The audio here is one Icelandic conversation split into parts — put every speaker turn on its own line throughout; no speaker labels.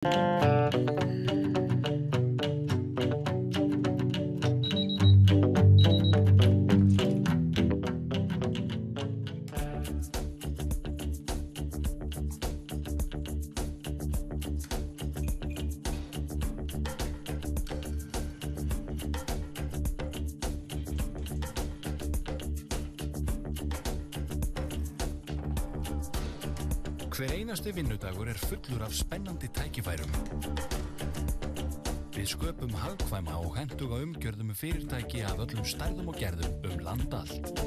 Hver einasti vinnudagur fullur af spennandi tækifærum. Við sköpum hagkvæma og hentuga umgjörðum fyrirtæki af öllum stærðum og gerðum land allt.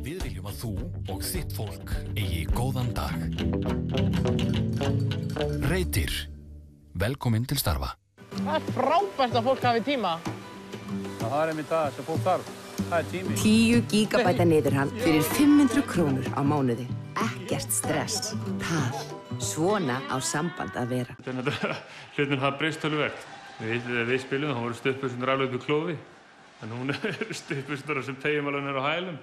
Við viljum að þú og þitt fólk eigi góðan dag. Reitir. Velkomin til starfa.
Það frábært að fólk hafi tíma.
Það einmitt það sem fólk þarf. Það tími.
10 gigabæta niðurhald fyrir 500 krónur á mánuði. Ekkert stress. Tal. Svona á samband að vera.
Hlutin hafa breyst töluvert. Við spilum, þá voru stuttbuxurnar alveg upp í klofi. En núna eru stuttbuxurnar sem teygjumálun á hælum.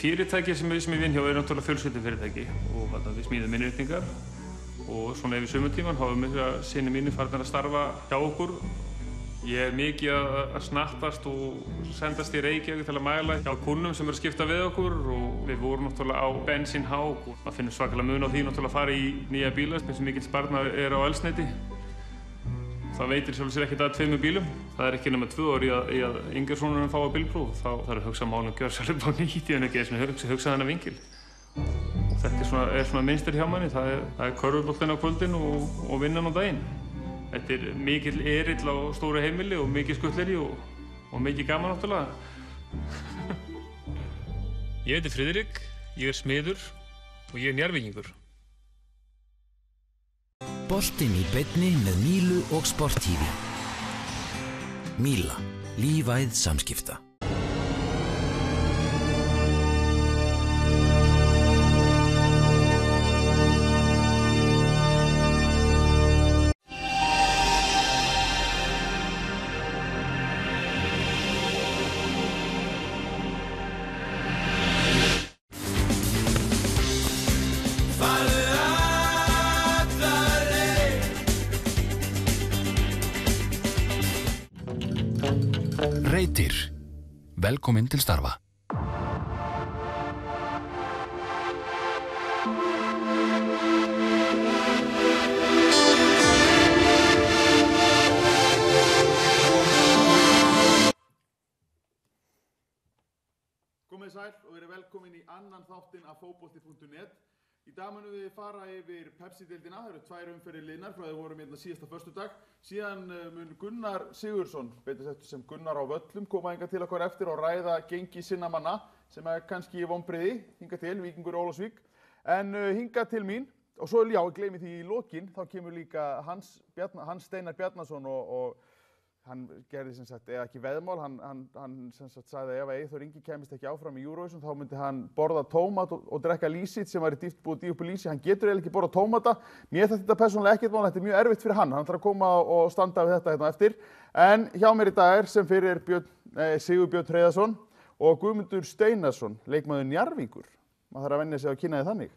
Fyrirtæki sem ég vinn hjá náttúrulega fjölskyldufyrirtæki. Og við smíðum innréttingar. Og svona yfir sumartíman hafa mikla synir mínir farnir að starfa hjá okkur. Ég mikið að snattast og sendast í Reykjavík til að mæla hjá kúnnum sem að skipta við okkur og við vorum náttúrulega á bensínhák og maður finnur svakalega mun á því náttúrulega að fara í nýja bíla sem mikill sparnaður á eldsneyti. Það veitir sjálfsög ekkert að 2 bílum. Það ekki nema 2 ár í að yngri sonurinn fái bílpróf. Þá þarf að hugsa málum gjörsamlega upp á nýtt en ekki hugsa þennan vingil. Og þetta er svona minnstur hjá manni. Það er körfuboltinn á kvöldin og vinnan á daginn. Þetta mikill erill á stóru heimili og mikið skutleri og mikið gaman náttúrulega. Ég heiti Friðrik, ég smiður og ég Njarðvíkingur.
Boltinn í beinni með Mílu og Sport TV. Míla. Lífæð samskipta. Reitir. Velkomin til starfa.
Komið sæl og verið velkomin í annan þáttinn af fótbolti.net. Í dag munum við fara yfir Pepsi-deildina. Það eru 2 umferðir liðnar frá því við vorum hérna síðasta föstudag. Síðan mun Gunnar Sigurðsson, betur sagt sem Gunnar á völlum, koma hingað til okkar eftir og ræða gengi sinna manna sem kannski vonbrigði hingað til, Víkingur Ólafsvík. En hingað til mín, og svo ég gleymi því í lokin, þá kemur líka Hans Steinar Bjarnason og hann gerði sem sagt, eða ekki veðmál, hann sem sagt sagði að ef Eyþór Ingi kæmist ekki áfram í Eurovision þá myndi hann borða tómat og drekka lýsít sem væri búið dýrt upp í lýsi. Hann getur eiginlega ekki borða tómata. Mér þetta persónulega ekkert mál, þetta er mjög erfitt fyrir hann. Hann þarf að koma og standa við þetta hérna eftir. En hjá mér í dag sem fyrir Sigurbjörn Hreiðarsson og Guðmundur Steinarsson, leikmaður Njarðvíkur. Maður þarf að venja sig að kynna þið þannig.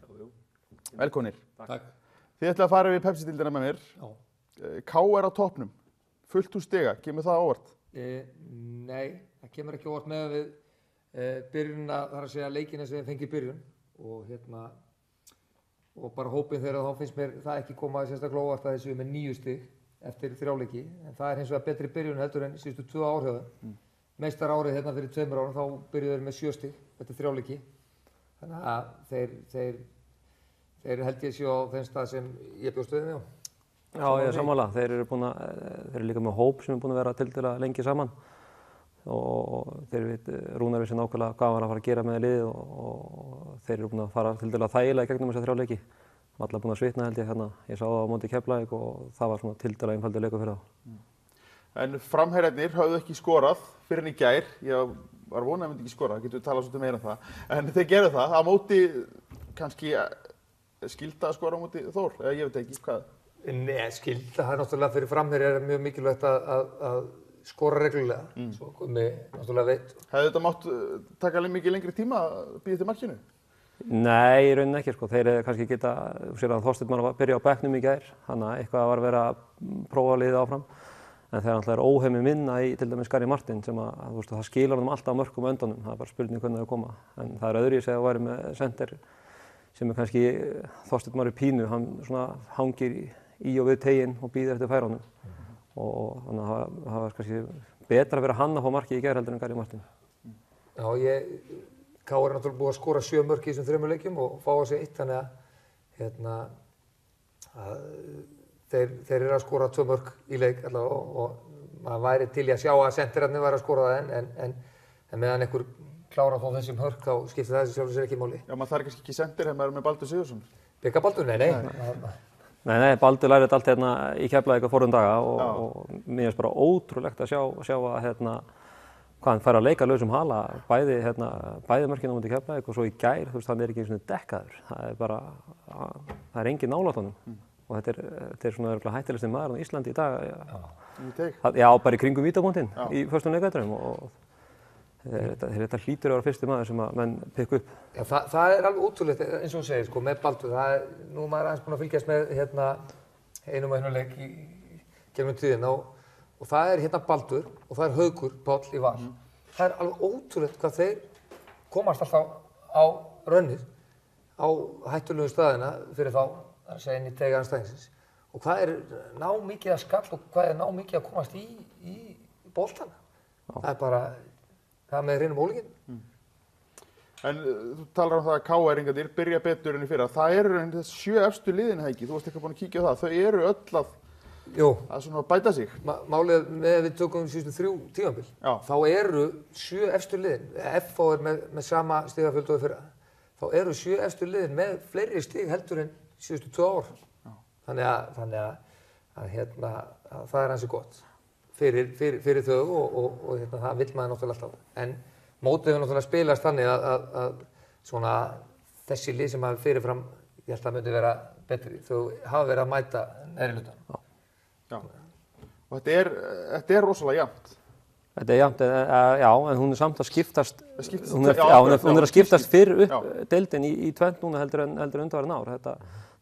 Velkonir.
Takk.
Þið ætlaði að fara við Pepsi-deildina með mér. KR á toppnum. Fullt úr stiga, kemur það óvart?
Nei, það kemur ekki óvart með við byrjunina, þar að segja leikina sem við fengið byrjun og bara hópin þeirra þá finnst mér það ekki koma sérstaklega óvart að þessu með 9 stig eftir 3 leiki en það hins vegar betri byrjun heldur en síðustu 2 ár hjá þeim. Meistar árið hérna fyrir 2 árum þá byrjuðu þeir með 7 stig eftir 3 leiki þannig að þeir held ég séu á þeim stað sem ég bjóst við með.
Já, ég er sammála. Þeir eru líka með hóp sem er búin að vera tiltölulega lengi saman og Rúnar vissi nákvæmlega hvað hann var að fara að gera með liðið og þeir eru búin að fara tiltölulega þægilega í gegnum þessa 3 leiki. Alla búin að svitna held ég hérna. Ég sá það á móti Keflavík og það var svona tiltölulega einfaldur leikur fyrir þá.
En framherjarnir höfðu ekki skorað fyrir en í gær. Ég var vonað að myndi ekki skora, það getur við talað svolítið meira um það. En þeir gerðu það. Á móti kannski skylda að skora á móti Þór, eða ég veit ekki hvað.
Nei, skylda, það náttúrulega fyrir framherjar mjög mikilvægt að skora reglulega, svo komið náttúrulega veit.
Hefði þetta mátt taka mikið lengri tíma að bíða til markinu
Nei, í rauninni ekki sko. Þeir hefði kannski geta, sér að Þorsteinn var að byrja á bekknum í gær, þannig að eitthvað var verið að prófa liðið áfram. En þegar alltaf óheimi minna í til dæmis Gary Martin sem að, þú veist, það skilar honum alltaf mörkum á endanum, það bara spurning hvernig það koma. En það öðruvísi að það væri með center sem kannski Þorsteinn Már í pínu, hann svona hangir í og við teginn og býður eftir færunum. Og þannig að það var kannski betra að vera hann að fá markið í gær heldur en Gary Martin.
Já, KR er náttúrulega búið að skora 7 mörk í þessum 3 leikjum og fá á sig 1, þannig að þeir eru að skora 2 mörk í leik allavega og maður væri til í að sjá að sendirarnir væri að skora það en meðan einhver klárar að fá þessi mörk þá skiptir það sjálfur sér ekki máli.
Já, maður þarf kannski ekki sendir ef maður er með Baldur Sigurðsson.
Bygga Baldur? Nei.
Nei, Baldur lærði þetta allt hérna í Keflavík á forðum daga og mér finnst bara ótrúlegt að sjá að hvað hann fær að leika lausum hala, bæði mörkin á móti Keflavík og svo í gær, þú veist, hann ekki einu sinni dekkaður. Það er engin nálægt honum. Og þetta er svona örugglega hættulegasti maður á Íslandi í dag. Já, bara í kringum vítapunktinn í föstum leikadröfum og þetta hlýtur að vera fyrsti maður sem að menn pikka upp.
Já, það er alveg ótrúlegt eins og þú segir sko með Baldur. Nú maður aðeins búinn að fylgjast með einum og einum leik í gegnum tíðina og það er Baldur og það er Haukur Páll í Val. Það er alveg ótrúlegt hvað þeir komast alltaf á rönnið á hættulegum staðina fyrir þá að segja inn í teiga anstæðingsins og hvað er ná mikið að skall og hvað er ná mikið að komast í boltana. Það er bara það með hreinum ólíkindum.
En þú talar það að KR-ingarnir byrja betur enn í fyrra. Það eru þessi 7 efstu liðin, Helgi, þú varst eitthvað búinn að kíkja á það. Þau eru öll að svona bæta sig.
Málið með við tökum síðustu 3 tímabil. Þá eru 7 efstu liðin. FH er með sama stigafjölda og fyrra. Þá eru 7 efstu liðin með fleiri stig heldur en síðustu 2 ár. Þannig að það er ansi gott fyrir þau og það vill maður náttúrulega alltaf. En mótið hefur náttúrulega spilast þannig að svona þessi lið sem hafi fyrirfram, ég held að myndi vera betri. Þau hafa verið að mæta neðri hlutanum.
Já. Og þetta er rosalega jafnt.
Þetta er jafnt, já, en hún er samt að skiptast, hún er að skiptast fyrir upp deildin í tvennt núna heldur en undanfarin ár.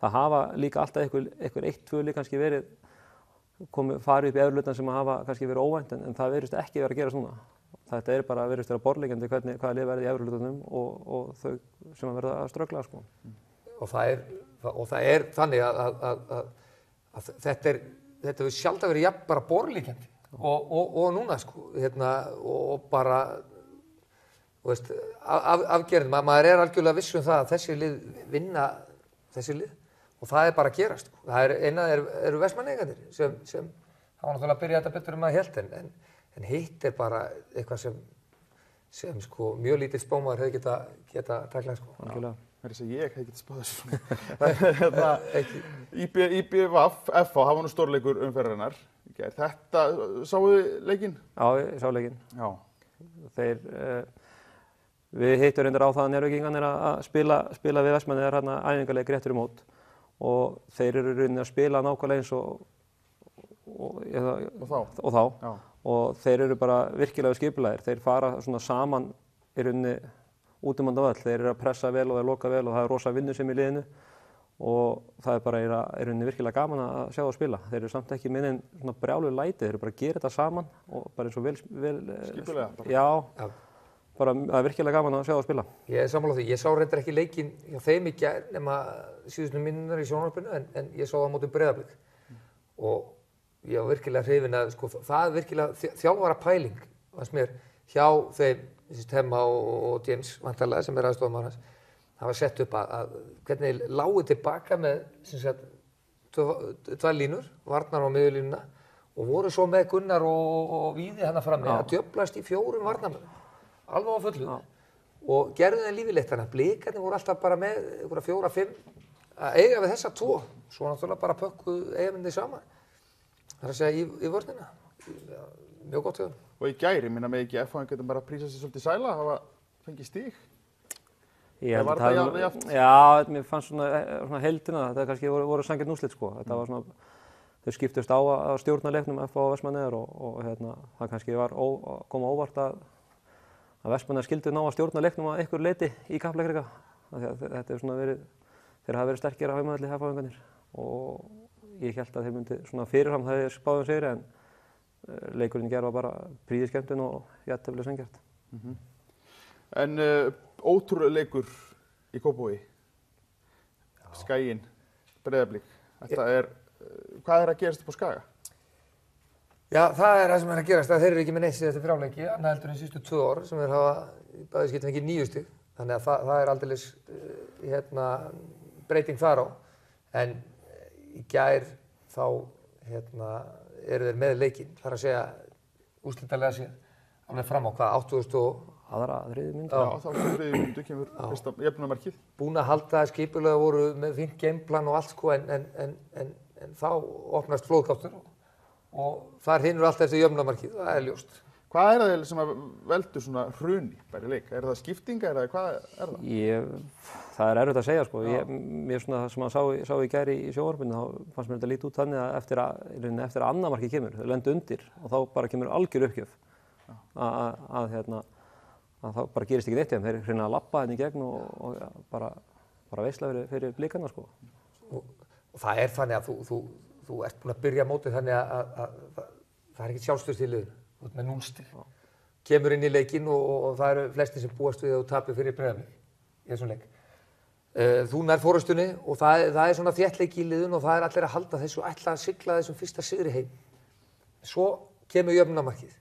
Það hafa líka alltaf einhver 1-2 lið kannski farið upp í efri hlutann sem hafa kannski verið óvænt en það virðist ekki vera að gerast núna. Þetta er bara virðist vera borðleggjandi hvaða lið verði í efri hlutanum og þau sem að verða að ströggla sko.
Og það er þannig að þetta hefur sjaldan verið jafn bara borðleggjandi. Og núna sko, og bara, þú veist, afgerðin, maður er algjörlega viss það að þessi lið vinna þessi lið og það er bara að gerast sko. Það er eru Vestmannaeyingarnir sem hafa náttúrulega að byrja þetta betur maður hélt en hitt er bara eitthvað sem sko mjög lítill spámaður hefði geta taklað sko.
Algjörlega.
Það er þess að ég hefði getað spáð þessu. IBVF, FH, það var nú stórleikur umferðarinnar. Þetta, sáu þið leikinn?
Já, ég sá leikinn.
Já.
Við hittum reyndar á það að Njarðvíkingarnir að spila við Vestmannaeyjar hérna æfingarleik rétt fyrir mót og þeir eru rauninni að spila nákvæmlega eins og þá. Já. Og þeir eru bara virkilega skipulagðir. Þeir fara svona saman í rauninni út um völl. Þeir eru að pressa vel og þeir loka vel og það er rosa vinnusemi í liðinu. Og það er bara í rauninni virkilega gaman að sjá það spila. Þeir eru samt ekki með einn svona brjáluð læti, þeir eru bara að gera þetta saman og bara eins og vel
skipulega bara.
Já. Bara það er virkilega gaman að sjá það spila.
Ég er sammála því. Ég sá reyndar ekki leikinn hjá þeim í gær nema síðustu mínútur í sjónvarpinu en ég sá það á móti Breiðablik. Og ég var virkilega hrifinn að sko það er virkilega þjálfara pæling fannst mér hjá þeim Hemma og James vantarlega sem aðstoðarmaður hans. Það var sett upp að hvernig lágu tilbaka með tvær línur, varnar á miðjulínuna og voru svo með Gunnar og Víði hérna frammi að djöflast í 4 varnarmönnum, alveg á fullu og gerðu þeim lífið leitt þannig að Blikarnir voru alltaf bara með 4-5 að eiga við þessa 2, svo náttúrulega bara pökkuðu eigamennir saman, það er að segja í vörnina, mjög gott hjá þeim.
Og í gær, ég minna með ekki FH getum bara að prísa sig svolítið sæla, hafa fengið stig.
Var þetta alveg jafnt? Já, mér fannst svona heildina, þetta kannski voru sanngjarn úrslit sko. Þetta var svona, þau skiptust á að stjórna leiknum FH og Vestmannaeyjar og það kannski kom óvart að Vestmannaeyjar skildu ná að stjórna leiknum að einhverju leyti í Kaplakrika. Þetta er svona verið, þeir hafa verið sterkir á heimavelli Hafnfirðingarnir og ég held að þeir myndi svona fyrirfram það er spáðum sigri en leikurinn í gær var bara prýði skemmtun og jafntefli sanngjarnt.
En ótrúlega leikur í Kópavogi, Skaginn, Breiðablik. Hvað er að gerast upp á Skaga?
Já, það er það sem er að gerast, að þeir eru ekki með neitt síðasta þrjáleiki, annað heldur en síðustu 2 ár sem þeir hafa bæði skiptum ekki 9 stig, þannig að það er aldeilis breyting þar á. En í gær þá eru þeir með leikinn, þar að segja úrslitalega séð, alveg fram á hvað, 80 og
aðra þriðju mínútu.
Já, þá þriðju mínútu kemur fyrsta jöfnunarmarkið.
Búin að halda skipulega voru með fínt gameplan og allt sko, en þá opnast flóðgáttur og þar hinur allt eftir jöfnunarmarkið, það er ljóst.
Hvað er það sem veldur svona hruni bara í leik? Er það skiptinga, hvað er það?
Það er erfitt að segja sko. Mér svona það sem maður sá í gær í sjónvarpinu, þá fannst mér þetta lítið út þannig að eftir að annað markið kemur, þau lendu undir og þá bara kemur algjör uppgjöf að þá bara gerist ekki neitt hjá þeim. Þeir hreinlega labba henni í gegn og bara veisla fyrir Blikana sko.
Og það er þannig að þú ert búinn að byrja mótið þannig að það er ekkert sjálfstraust í liðinu, þú ert með 0 stig. Kemur inn í leikinn og það eru flestir sem búast við að þú tapir fyrir Breiðablik í þessum leik. Þú nær forystunni og það er svona þéttleiki í liðinu og það er allir að halda þessu og ætla að sigla þessum fyrsta sigri heim. Svo kemur jöfnunarmarkið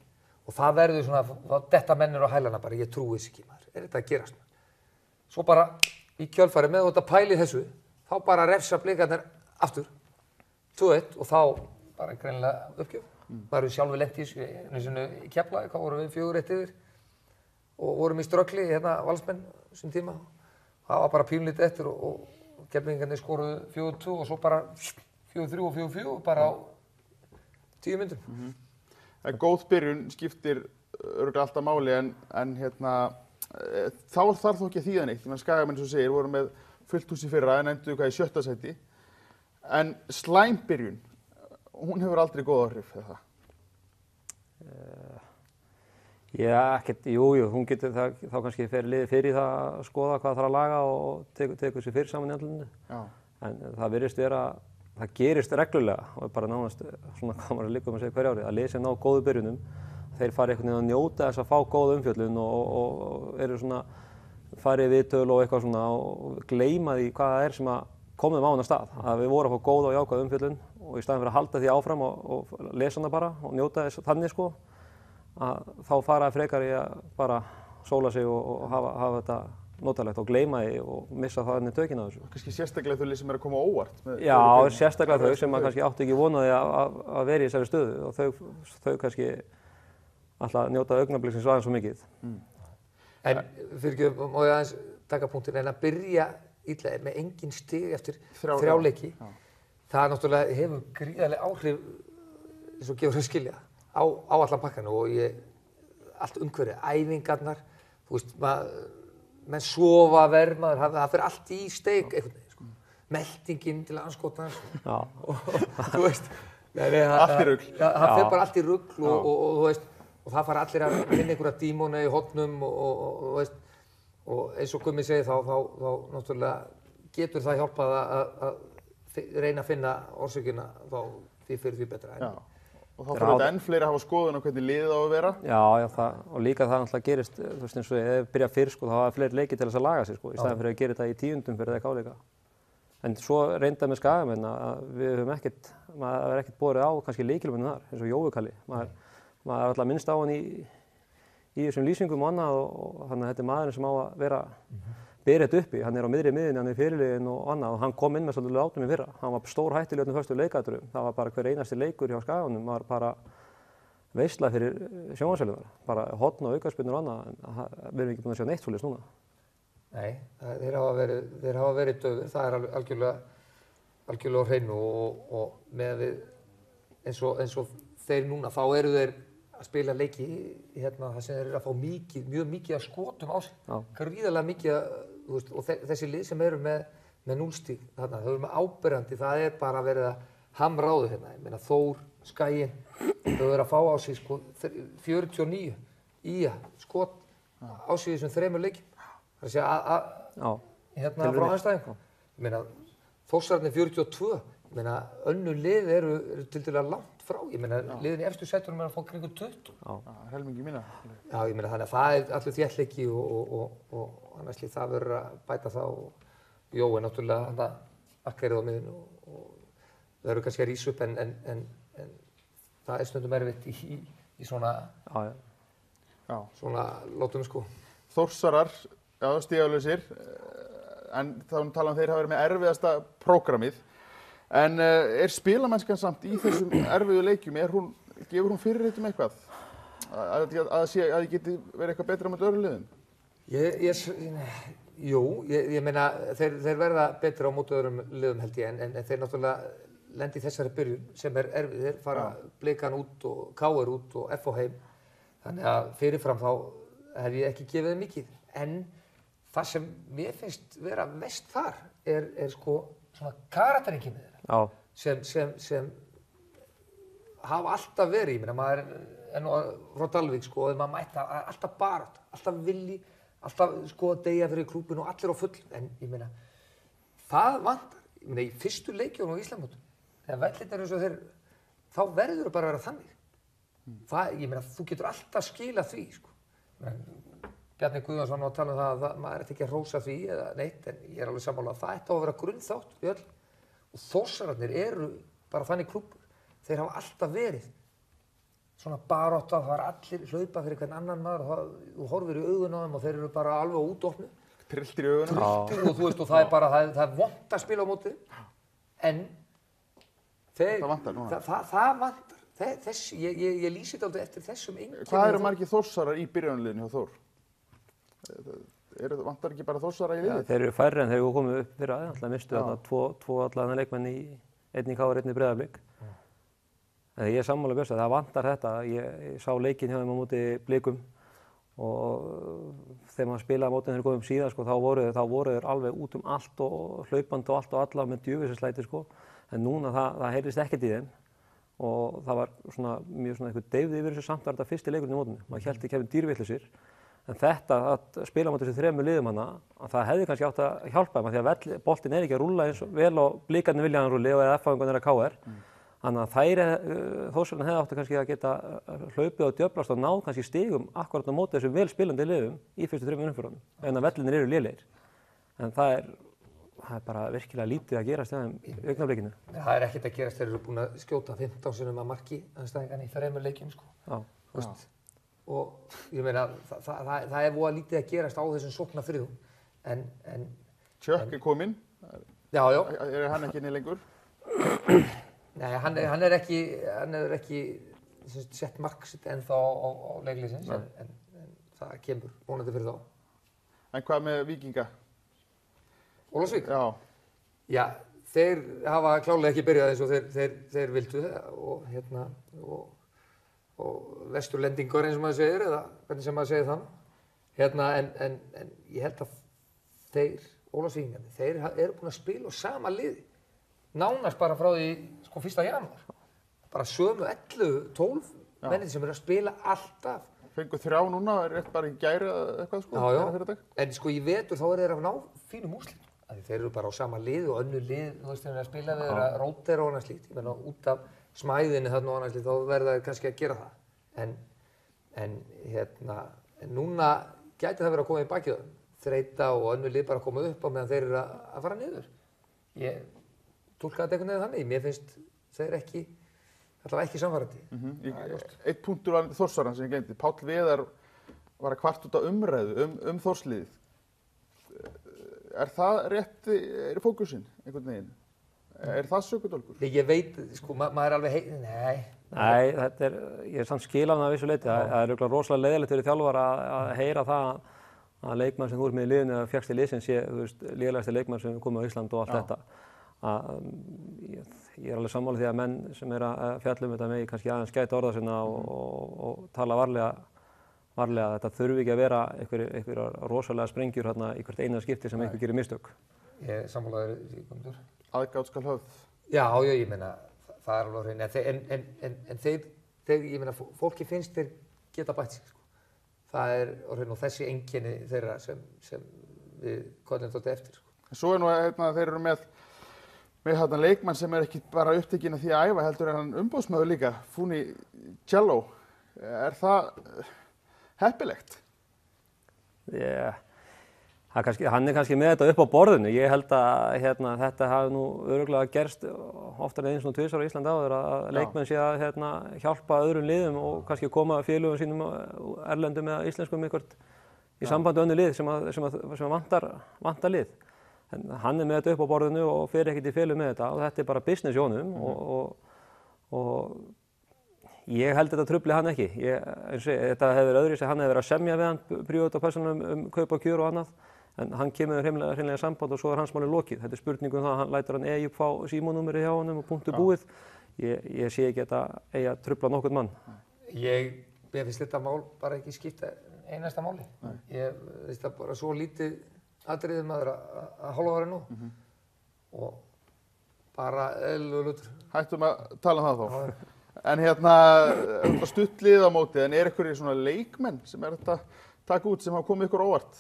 og það verður svona, þá detta mennir á hælana bara, ég trúi þess ekki maður, er þetta að gerast maður? Svo bara í kjölfarið með þetta pæli þessu, þá bara refsa Blikarnir aftur, 2-1 og þá bara greinilega uppgjöf. Maður eru sjálfur lent í í Keflavík, þá vorum við 4-1 yfir og vorum í ströggli Valsmenn þessum tíma. Það var bara pínlítið eftir og Keflvíkingarnir skoruðu 4-2 og svo bara 4-3 og 4-4 bara á 10 mínútum.
Góð byrjun skiptir örugglega alltaf máli en þá þarf þó ekki að þýða neitt. Skagamenn eins og segir voru með fullt hús í fyrra en enduðu í 7. sæti. En slæm byrjun, hún hefur aldrei góð áhrif, eða það?
Hún getur þá kannski liðið fyrir það að skoða hvað þarf að laga og tekur sér fyrir saman í andlunni. En það virðist vera, það gerist reglulega og bara nánast svona hvað maður líka að segja hverju ári, að lið sem ná góðu byrjunum, þeir fara einhvern veginn að njóta þess að fá góða umfjöllun og eru svona farið viðtöl og eitthvað svona og gleyma því hvað það er sem að komum á hana stað. Að við vorum að fá góða og jákvæða umfjöllun og í staðinn fyrir að halda því áfram og lesa hana bara og njóta þess þannig sko, að þá fara frekar í að bara sóla sig og hafa þetta notalegt og gleyma því og missa þannig tökin á þessu.
Kannski sérstaklega þau lið sem eru að koma óvart?
Já, sérstaklega þau sem kannski áttu ekki vonaði að vera í þessari stöðu og þau kannski alltaf njóta augnabliksins aðeins svo mikið.
En fyrir ekki, má ég aðeins taka punktinn, en að byrja illa með engin stig eftir 3 leiki, það náttúrulega hefur gríðarleg áhrif, eins og gefur að skilja, á allan pakkan og allt umhverfið, æfingarnar, þú veist, menn sofa verð, það fyrir allt í steik einhvern veginn, sko. Meldingin til anskotans, þú veist,
allt í rugl.
Það fer bara allt í rugl og þú veist, og það fara allir að finna einhverja dímona í hornum og veist, og eins og Gummi segir þá náttúrulega getur það hjálpað að reyna að finna orsökina þá því fyrir því betra.
Og þá fyrir þetta enn fleiri að hafa skoðun á hvernig liðið á að vera.
Já, og líka það náttúrulega gerist, þú veist eins og ef við byrja fyrr sko, þá hafa fleiri leiki til þess að laga sig sko, í staðinn fyrir að gera þetta í 10. fyrir það káleika. En svo reyndað með Skagamenn að við höfum maður er ekkert borið á kannski lykilmönnum þar, eins og Jói Kalli. Maður er alltaf minnst á hann í þessum lýsingum og annað og þannig að þetta er maðurinn sem á að vera bera þetta uppi. Hann er á miðri miðjunni, hann er fyrirliðinn og annað og hann kom inn með svolítið látum í fyrra. Hann var stór hættulegur í öllum föstu leikatriðum. Það var bara hver einasti leikur hjá Skaganum var bara veisla fyrir sjónvarpsstöðvarnar. Bara horn og aukaspyrnur og annað. Við erum ekki búin að sjá neitt svoleiðis núna.
Nei, þeir hafa verið dauðir. Það er algjörlega á hreinu og með eins og þeir núna, þá eru þeir að spila leiki það sem þeir eru að fá mjög mikið af skotum á sig. Gríðarlega mikið, veist, og þessi lið sem eru með 0 stig, þau eru með áberandi, það er bara verið að hamra á þau hérna. Ég meina Þór, Skaginn, þau eru að fá á sig sko 49 skot á sig í þessum 3 leikjum. Það er að segja hérna frá anstæðingum. Ég meina, Þórsararnir 42, ég meina, önnur lið eru til dæmis langt frá. Ég meina, liðin í efstu sætunum að fá kringu 20.
Helmingi minna.
Já, ég meina, þannig að það allur þéttleiki og annars líkt það verður að bæta það og Jói náttúrulega þarna akkerið á miðinu og það eru kannski að rísa upp en það stundum erfitt í svona svona látum sko.
Þórsarar, já, stígalausir, en þá tala þeir hafa verið með erfiðasta prógramið. En spilamennskan samt í þessum erfiðu leikjum, gefur hún fyrirheit eitthvað? Að þið geti verið eitthvað betra með öðrum liðum? Jú,
ég meina þeir verða betra á móti öðrum liðum held ég, en þeir náttúrulega lendi í þessari byrjun sem erfið. Þeir fara Blikan út og KR út og FH heim. Þannig að fyrirfram þá hef ég ekki gefið þeim mikið. En það sem mér finnst vera mest þar er sko svona karaktereinkenni þeirra. Sem hafa alltaf verið, ég meina maður er nú frá Dalvík sko, og maður mætti alltaf barátta, alltaf vilji, alltaf sko deyja fyrir klúbbinn og allir á fullum. En ég meina, það vantar. Ég meina í fyrstu leikjunum á Íslandsmótinu, þegar vellirnir eins og þeir, þá verður bara að vera þannig. Ég meina, þú getur alltaf skilað því, sko. Bjarni Guðjónsson var að tala um það að maður ætti ekki að hrósa því eða neitt, en ég er alveg sammála að það ætti að vera grunnþátt í öll. Og Þórsararnir eru bara þannig klúbbur. Þeir hafa alltaf verið svona barátta, það er allir hlaupa fyrir hvern annan maður, þú horfir í augun á þeim og þeir eru bara alveg útofnu.
Trilltir í augunum.
Trilltir og þú veist, og það er bara, það er vont að spila á móti, en það
vantar núna.
Það vantar. Ég lýsi þetta aldrei eftir þessum einkennum.
Hvað eru margir Þórsarar í byrjunarliðinu hjá Þór? Vantar ekki bara Þórsarar í liðið?
Þeir eru færri en þeir eru komið upp fyrir aðeins. Það mistu þarna tvo allan leikmenn einn í KR, einn í Breiðablik. En ég er sammála Björns að það vantar þetta. Ég sá leikinn hjá þeim á móti Blikum og þegar maður spilaði á móti þegar þeir komum síðan sko, þá voru þeir alveg út allt og hlaupandi og allt og alla með djöfisislæti sko. En núna það heyrðist ekkert í þeim. Og það var mjög eitthvað deyfði yfir þessu samt var þetta fyrsti leikurinn í mótinu. Maður hélt ekki hefði dýrvillisir. En þetta að spila á móti þessu þremur liðum hana, að það hefði kannski átt að hjálpa þeim. Því að boltinn er ekki að rúlla eins vel og Blikarnir vilja hann rúlli og eða F-fáingarnir að KR. Þannig að Þórsararnir hefði átt kannski að geta hlaupið og djöflast og náð kannski stigum akkurat á móti þessum vel spilandi liðum í fyrstu þremur umferðunum. En að vellinir eru lélegir. En það er bara virkilega lítið að gerast í augnablikinu.
Það er ekkert að gerast, þeir eru búin að skjóta 15 sinnum að marki andstæðinganna í þremur leikjum sko. Og ég meina, það er voða lítið að gerast á þessum sóknarþriðum. En
Tjökk er kominn.
Já.
Er hann ekki inni lengur?
Nei, hann er ekki sett mark sitt ennþá á leikliðsins, en það kemur vonandi fyrir þá.
En hvað með Víkinga?
Ólafsvík?
Já,
þeir hafa klárlega ekki byrjað eins og þeir vildu og vesturlendingur eins og maður segir, eða hvernig sem maður segir það. En ég held að Ólafsvíkingarnir, þeir eru búin að spila á sama liði. Nánast bara frá því 1. janúar. Bara sömu 11-12 mennir sem eru að spila alltaf.
Fengu 3 núna, rétt bara í gær eða eitthvað sko?
Já. En sko í vetur þá eru þeir að ná fínum úrslitum. Þeir eru bara á sama lið og önnur lið, þú veist, þeir eru að spila við þeir að rótera og annað slíkt. Ég meina, út af smæðinni þarna og annað slíkt, þá verða þeir kannski að gera það. En núna gæti það verið að koma í bakið á þeim. Þreyta og önnur lið bara að koma upp á meðan þeir eru að fara niður. Ég túlkaði þetta einhvern veginn þannig. Mér finnst þeir allavega ekki samfærandi.
Eitt punktur var Þórsaran sem ég gleymdi. Páll Viðar var að kvart út á umræðu Þórsliðið. Er það rétt fókusinn einhvern veginn? Er það sökudólgur?
Ég veit, sko, maður er alveg
Nei, ég er samt skilað að vissu leyti. Það er örugglega rosalega leiðilegt fyrir þjálfara að heyra það að leikmann sem þú ert með í liðinu eða fékkst í liðsins sé, þú veist, lélegasti leikmann sem komið á Ísland og allt þetta. Ég er alveg sammála því að menn sem er að fjalla um þetta megi kannski aðeins gæta orða sinna og tala varlega að þetta þurfi ekki að vera einhverjar rosalega sprengjur hérna í hvert eina skipti sem einhver gerir mistök.
Ég sammála þér, Guðmundur.
Aðgát skal höfð.
Já, ég meina, það er alveg hrein. En þeir, ég meina, fólki finnst þeir geta bætt sig, sko. Það er hrein og þessi einkenni þeirra sem við köllum þetta eftir, sko.
Svo nú, þeir eru með leikmann sem ekki bara upptekinn af því að æfa, heldur hann umboðsmaður líka, Funi Cello. Það heppilegt?
Hann kannski með þetta upp á borðinu. Ég held að þetta hafi nú örugglega gerst oftar en einu svona tvisvar á Íslandi áður að leikmenn sé að hjálpa öðrum liðum og kannski koma félögum sínum erlendum eða íslenskum eitthvað í sambandi önnur lið sem vantar lið. En hann með þetta upp á borðinu og fer ekkert í félög með þetta og þetta bara business í honum og ég held þetta trufli hann ekki. Þetta hefur verið öðruvísi, hann hefur verið að semja við hann, bríða út á persónum kaup og kjör og annað. En hann kemur hreinlega samband og svo hann máli lokið. Þetta spurning það, hann lætur hann eigi upp fá símanúmerið hjá honum og punktu búið. Ég sé ekki þetta eigi að trufla nokkurn mann.
Mér finnst þetta mál bara ekki skipta einasta máli. Ég finnst það bara svo lítið atriðið maður að hálfa ári nú. Og bara eðlilegur hlutur.
Hættum að tala um það þá. En stutt lið á móti, en einhverjir svona leikmenn sem þetta taka út sem hafa komið ykkur óvart?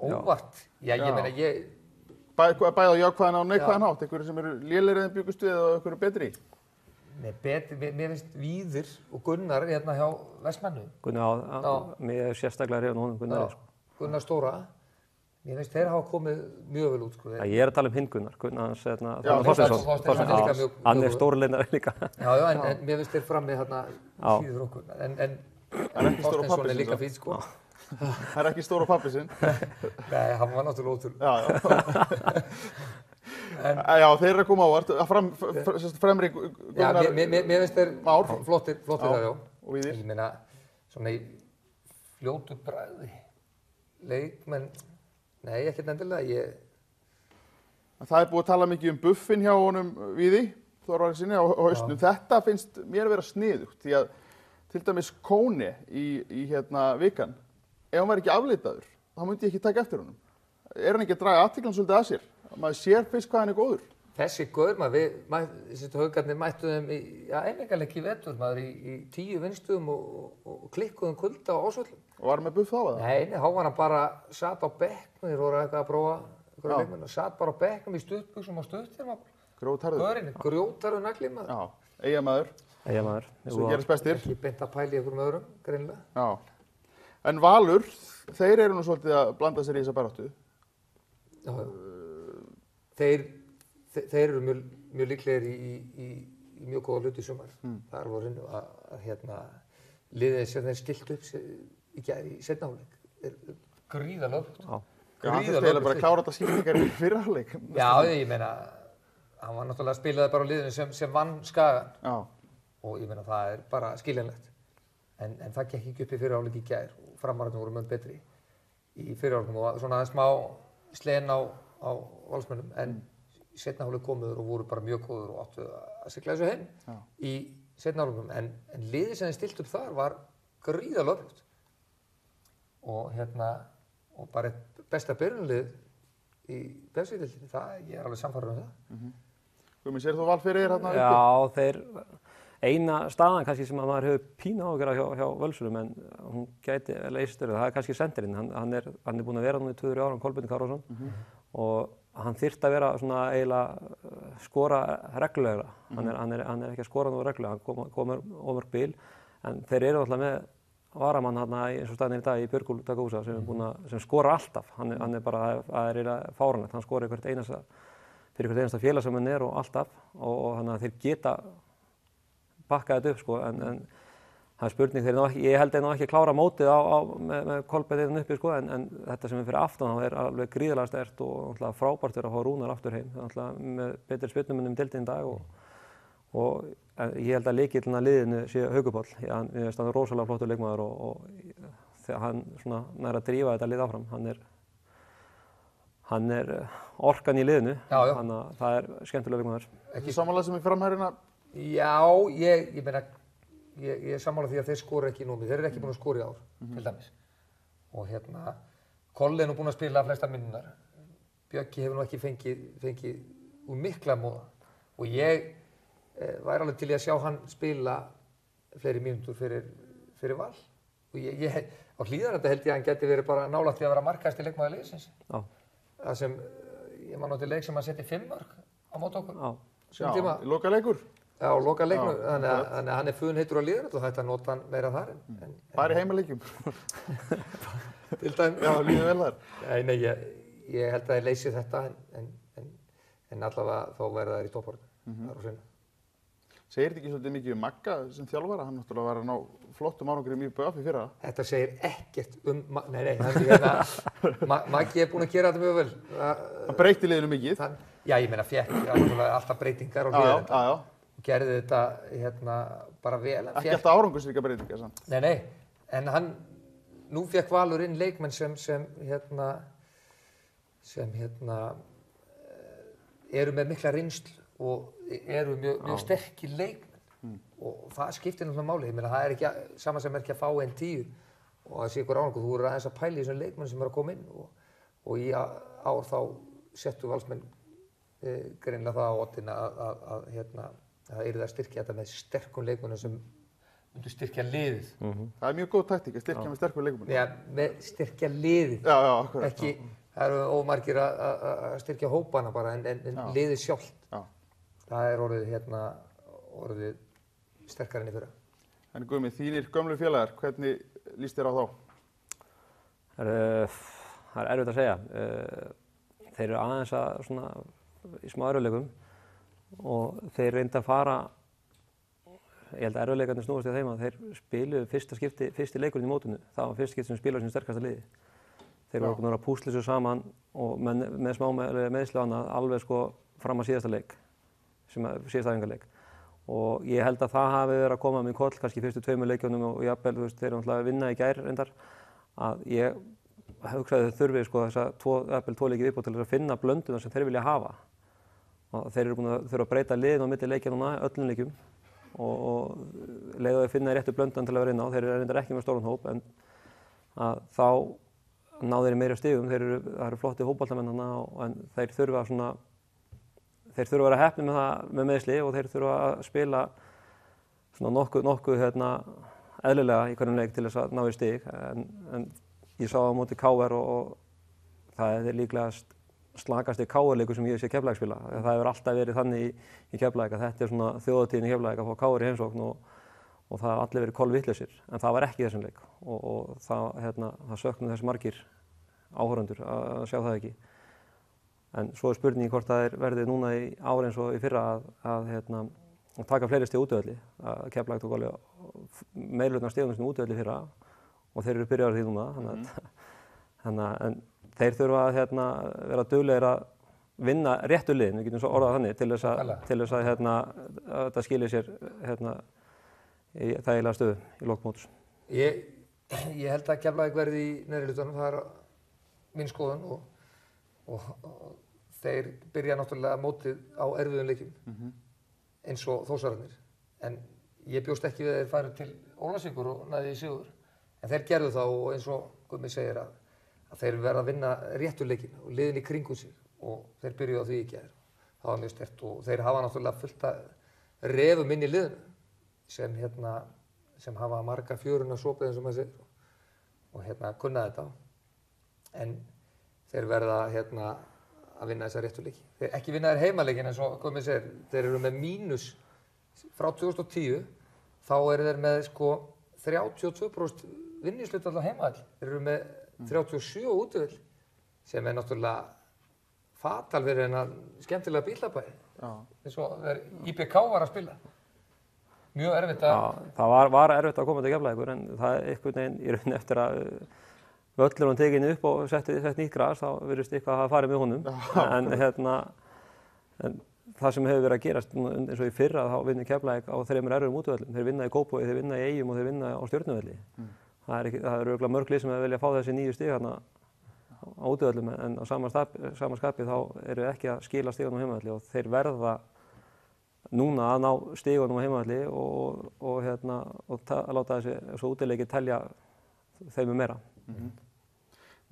Óvart? Já, ég meina
Bæði á jákvæðan og neikvæðan hátt, einhverjir sem eru lélegri en bjuggust við og einhverjir betri?
Nei, mér finnst Víðir og Gunnar hjá Vestmannu.
Gunnar, mér er sérstaklega hrifinn af honum Gunnari.
Gunnar Stóra. Mér finnst þeir hafa komið mjög vel út.
Ég er að tala um hinn Gunnar, Þorsteinsson. Hann er stórleinari líka.
Já, en mér finnst þeir frammi síður okkur. En Þorsteinsson er líka fín, sko.
Það er ekki stóra pappi sinn.
Nei, hann var náttúrulega ótrúlega.
Já, þeir eru að koma ávart. Fremri Gunnar...
Já, mér finnst þeir flottir það, já.
Og Víðir?
Ég meina, svona í fljótu bragði. Leikmenn... Nei, ekkert endilega.
Það er búið að tala mikið buffin hjá honum Víði, Þorvarðarsinni, á haustnum. Þetta finnst mér að vera sniðugt, því að til dæmis Kóni í vikan, ef hann væri ekki aflitaður, þá myndi ég ekki taka eftir honum. Er hann ekki að draga athyglan svolítið að sér? Maður sér fyrst hvað hann er góður.
Þessi gaur, við haugarnir mættu þeim í einleikaleik í vetur, í 10 vinnstöðum og klikkuðum kulda á Ásvöllum.
Og var hann með buff þá eða?
Nei, þá var hann bara satt á bekknum, þeir voru eitthvað að prófa einhverja leikmenn, satt bara á bekknum í stuttbuxum og stuttir.
Grjótharður.
Gaurinn, grjótharður nagli maður.
Já, Eyjamaður. Svo gerist bestir.
Ekki beint að pæla í einhverjum öðrum, greinilega.
Já. En Valur, þeir eru nú svolítið að blanda sér í þessa baráttu.
Já. Þeir eru mjög líklegir í mjög góða hluti í sumar. Þar voru liðið sem þeir stilt upp í seinna hálfleik. Gríðarlega öflugt.
Hann þurfti eiginlega bara að klára þetta skiptingar í fyrra hálfleik.
Já, ég meina, hann var náttúrulega spilaði bara á liðinu sem vann Skagann.
Já.
Og ég meina, það er bara skiljanlegt. En það gekk ekki upp í fyrra hálfleik í gær og framvararnir voru mun betri í fyrra hálfleikum og svona smá slen á valsmönnum. En seinna hálfleik komuður og voru bara mjög góður og áttu að sigla þessu heim í seinna hálfleikum. En liðið sem þeir stilt upp þar var gríðarlega öflugt. Og bara eitt besta byrjunarlið í Pepsi-deildinni, ég er alveg sannfærður það.
Guðmi, sér þú Val fyrir þér þarna
uppi? Já, eina staðan kannski sem maður hefur pínu áhyggjur hjá Völsunum, en hún gæti leystur, það er kannski sendirinn. Hann er búinn að vera núna í 2 ára, Kolbeinn Kárason, og hann þyrfti að vera svona eiginlega skora reglulegra. Hann er ekki að skora nú reglulega, hann komur ofur bíl, en þeir eru alltaf með varamann eins og staðinn í dag í Björgúl Dagúsa sem skora alltaf. Hann er bara, það er eiginlega fáránlegt, hann skora fyrir hvert einasta félag sem hann er og alltaf, og þannig að þeir geta bakka þetta upp, sko, en það er spurning, ég held þeir ekki að klára mótið með Kolbeinn uppi, sko, en þetta sem er fyrir aftan þá er alveg gríðarlega sterkt og frábært að fá Rúnar aftur heim, með betri spyrnumönnum í deildinni í dag og ég held að lykillinn að liðinu sé Haukur Páll. Hann er rosalega flottur leikmaður og hann nær að drífa þetta lið áfram. Hann er orkan í liðinu, þannig að það er skemmtilega leikmaður.
Ekki sammála sem í framherjina?
Já, ég meina, ég er sammála því að þeir skora ekki númi. Þeir eru ekki búin að skora í ár, til dæmis. Og Kolli er nú búinn að spila flestar minnunar. Bjöggi hefur nú ekki fengið úr mikla móða. Og ég væri alveg til í að sjá hann spila fleiri mínútur fyrir Val. Og á Hlíðarenda held ég að hann geti verið bara nálægt því að vera markahæsti leikmaður liðsins. það sem, ég man til leik sem að setja 5 mörk á móti okkur.
Já, lokaleikur.
Já, lokaleikur, þannig að hann funn heitur á liðinu og þetta nota hann meira þar.
Bara í heimaleikjum.
Til dæmis.
Já, líður vel þar.
Nei, ég held að ég leysi þetta en allavega þá verða þær í toppbaráttu. Það er á hreinu.
Segir þetta ekki svolítið mikið Magga sem þjálfara? Hann náttúrulega var að ná flottum árangri mjög BF í fyrra. Þetta
segir ekkert Maggi búinn að gera þetta mjög vel.
Hann breytti liðinu mikið.
Já, ég meina fékk alltaf breytingar á liðinu. Og gerði þetta bara vel.
Ekki alltaf árangursríka breytingar, sant?
Nei, en nú fékk Valur inn leikmenn sem eru með mikla reynslu og eru mjög sterkir leikmenn og það skiptir náttúrulega máli. Ég meina það er ekki sama sem ekki að fá einn 10 og það sé ykkur árangur. Þú eru aðeins að pæla í þessum leikmenn sem eru að koma inn og í ár þá settu Valsmenn greinilega það á oddinn að það yrði að styrkja þetta með sterkum leikmennum sem myndu styrkja liðið.
Það er mjög góð taktík að styrkja með sterkum leikmennum.
Já, með styrkja liðið.
Já, akkurat.
Ekki, það eru ómargir að styrkja hópana bara en liðið sjálft. Það er orðið sterkar enn í fyrra.
En Guðmi, þínir gömlu félagar, hvernig líst þér á þá?
Það er erfitt að segja. Þeir eru aðeins í smá erfiðleikum og þeir reyndu að fara, ég held að erfiðleikarnir snúast í þeim að þeir spiluðu fyrsti leikurinn í mótinu. Það var fyrst skipti sem spilaðu sínu sterkasta liði. Þeir voru búin að púsla þessu saman og með smá meiðsli og annað alveg fram að síðasta æfingaleik. Og ég held að það hafi verið að koma með koll kannski fyrstu 2 leikjunum og jafnvel þeir eru náttúrulega að vinna í gær reyndar að ég hugsaði þau þurfi þessa 2 leiki viðbót til að finna blönduna sem þeir vilja hafa. Og þeir eru búin að þurfa að breyta liðin á milli leikja núna öllum leikjum og leiða þau að finna réttu blöndan til að vera inn á. Þeir eru reyndar ekki með stóran hóp en að þá ná þeir meiri stigum. Það eru flotti hópboltamenn en þeir þurfa að vera heppnir með meiðsli og þeir þurfa að spila nokkuð eðlilega í hverjum leik til þess að ná í stig. En ég sá á móti KR og það er líklega slakasti KR-leikur sem ég sé Keflavík spila. Það hefur alltaf verið þannig í Keflavík að þetta er þjóðhátíðin í Keflavík að fá KR í heimsókn og það hafa allir verið kolvitlausir. En það var ekki í þessum leik og það söknuðu þessi margir áhorfendur að sjá það ekki. En svo er spurningi hvort það verði núna í ár eins og í fyrra að taka fleiri stig útivelli. Keflavík tók alveg meirihlutann af stigum sem útivelli fyrra og þeir eru byrjaðir því núna. En þeir þurfa að vera duglegir að vinna réttu liðin, við getum svo orðað þannig, til þess að þetta skili sér í þægilega stöðu í lok móts.
Ég held að Keflavík verði í neðri hlutanum, það er mín skoðun og þeir byrja náttúrulega mótið á erfiðum leikjum eins og Þórsararnir. En ég bjóst ekki við að þeir færu til Ólafsvíkur og næði í sigur. En þeir gerðu það og eins og Gummi segir að þeir verða að vinna réttu leikinn og liðin í kringum sig og þeir byrjuðu á því í gær. Það var mjög sterkt og þeir hafa náttúrulega fullt að refum inn í liðinu sem hafa marga fjöruna sopið eins og maður segir og kunna þetta. En þeir verða að vinna þessa réttu leiki. Þeir ekki vinna þér heimaleikin eins og Gummi segir. Þeir eru með mínus frá 2010, þá eru þeir með 32% vinningshlutfall á heimavöll. Þeir eru með 37 útivöll sem er náttúrulega fatal fyrir þennan skemmtilega bílabæi. Eins og þegar IBK var að spila. Mjög erfitt að...
Já, það var erfitt að koma til Keflavíkur en það er einhvern veginn í rauninni eftir að völlurinn tekinn upp og sett nýtt gras, þá virðist eitthvað að hafa farið með honum. En það sem hefur verið að gerast eins og í fyrra, þá vinnur Keflavík á 3 erfiðum útivöllum. Þeir vinna í Kópavogi, þeir vinna í Eyjum og þeir vinna á Stjörnuvelli. Það eru örugglega mörg lið sem vilja fá þessi 9 stig á útivöllum en á sama skapi þá eru ekki að skila stigunum á heimavelli og þeir verða núna að ná stigunum á heimavelli og láta þessu útileiki telja þeim meira.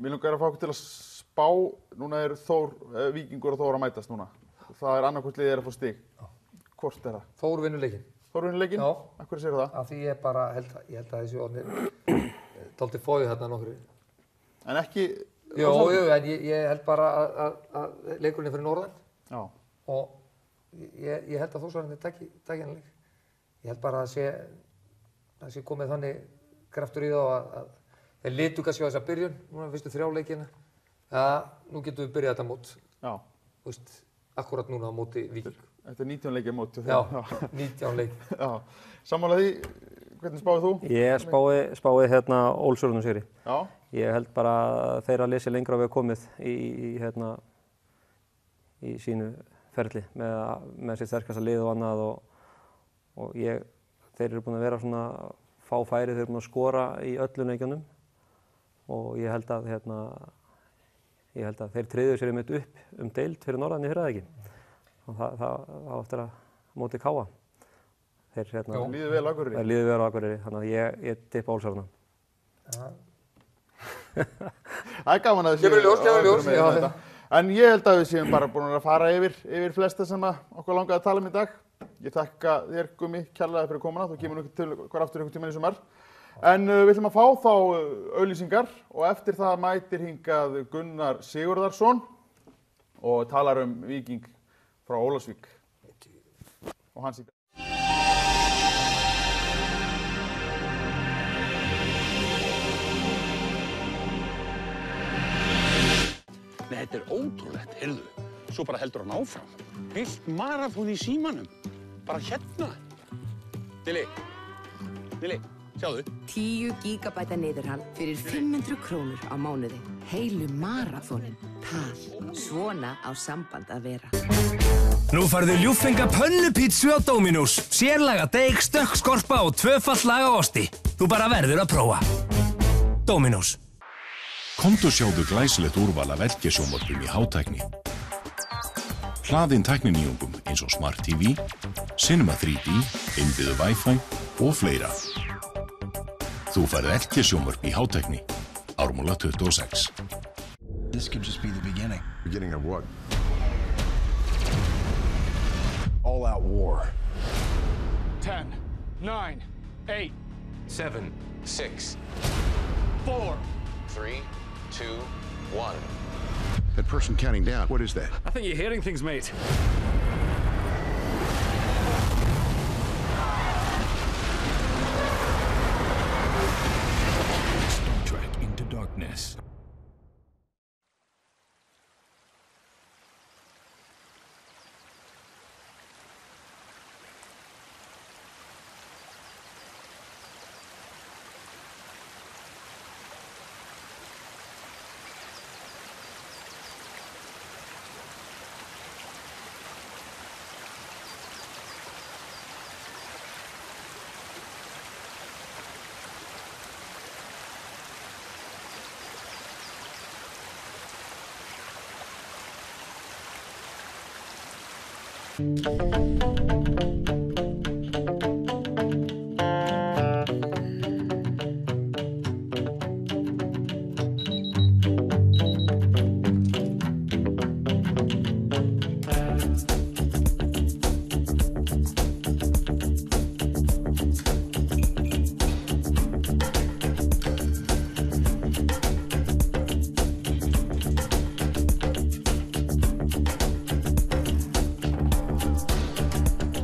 Mér langar að fá okkur til að spá, núna eru Víkingur og Þór að mætast núna. Það er annarkvort liðið að fá stig. Hvort er það?
Þór vinnur leikinn.
Þór vinnur leikinn?
Já.
Af hverju segirðu það?
Af því ég bara held að þessi orðnir dálítið fóið þarna nokkru.
En ekki
Jú, en ég held bara að leikurinn fyrir norðan. Já. Og ég held að Þórsararnir taki hennar leik. Ég held bara að það sé komið þannig kraftur í þá að þeir litu kannski á þessa byrjun, núna fyrstu 3 leikina. Já, nú getum við byrjað þetta mót. Já. Þú veist, akkúrat núna á móti Víking.
Þetta 19 leikja mót.
Já, 19 leik.
Já. Sammála því, hvernig spáðið þú?
Ég spáði hérna Ólfsvörðunum sigri. Já. Ég held bara að þeir að lesi lengra við komið í sínu ferli með sitt sterkasta lið og annað og þeir eru búin að vera svona fá færi, þeir eru búin að skora í öllum leikjunum og ég held að þeir tryggðu sér einmitt upp deild fyrir norðan í fyrraðegi og það eftir að móti káa. Þeir
líður vel á Akureyri.
Þeir líður vel á Akureyri, þannig að ég tippa Ólfsvörðuna.
Það er gaman að þessi
kemur ljós.
En ég held að við séum bara búin að fara yfir flesta sem okkur langaði að tala í dag. Ég þakka þér, Gummi, kærlega fyrir komuna. Þú kemur til hvar aftur einhvern tímann í sumar. En við ætlum að fá þá auglýsingar og eftir það mætir hingað Gunnar Sigurðarsson og talar Víking frá Ólafsvík. Og hans í dag.
Nei, þetta ótrúlegt, heyrðu. Svo bara heldur hann áfram. Heilt maraþon í símanum. Bara hérna. Nili, sjáðu.
10 gigabæta niðurhald fyrir 500 krónur á mánuði. Heilu maraþonin. Tal. Svona á samband að vera.
Nú farðu ljúffenga pönnupítsu á Dominos. Sérlaga deig, stökkskorpa og 2-falt laga osti. Þú bara verður að prófa. Dominos.
Komdu og sjáðu glæsilegt úrval af LG-sjónvarpum í hátækni. Hlaðin tækninýjungum eins og Smart TV, Cinema 3D, innbyggðu Wi-Fi og fleira. Þú færð LG-sjónvarp í hátækni. Ármúla 26.
This could just be the beginning.
Beginning of what?
All-out war.
10, 9, 8,
7, 6,
4,
3, 2, 1.
That person counting down, what is that?
I think you're hearing things, mate.
Star Trek Into Darkness.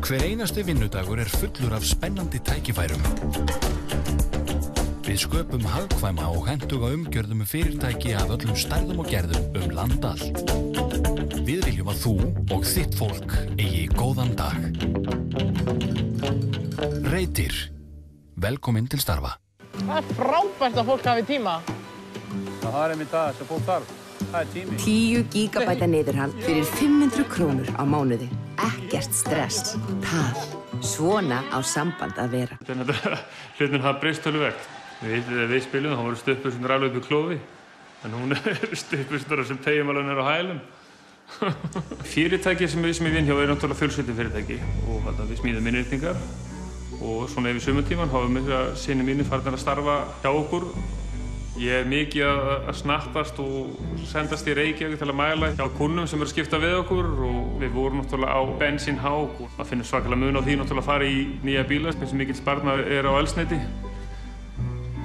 Hver einasti vinnudagur fullur af spennandi tækifærum. Við sköpum hagkvæma og hentuga umgjörð fyrirtæki af öllum stærðum og gerðum land allt. Við viljum að þú og þitt fólk eigi góðan dag. Reitir. Velkomin til starfa.
Það frábært að fólk hafi tíma.
Það einmitt það sem fólk þarf. Það tími.
10 gigabæta niðurhald fyrir 500 krónur á mánuði. Ekkert stress. Tal. Svona á samband að vera.
Hlutin hafa breyst töluvert. Við spilum, þá voru stuttbuxurnar alveg upp í klofi. En hún stuttbuxurnar sem tegjumálun á hælum. Fyrirtæki sem við vinn hjá náttúrulega fjölskyldufyrirtæki. Og við smíðum innréttingar. Og svona yfir sumartíman hafum við synir mínir farnir að starfa hjá okkur. Ég mikið að snattast og sendast í Reykjavík til að mæla hjá kunnum sem eru að skipta við okkur og við vorum náttúrulega á bensínhák og það finnur svakalega mun á því náttúrulega að fara í nýja bíla sem mikill sparnaður á eldsneyti.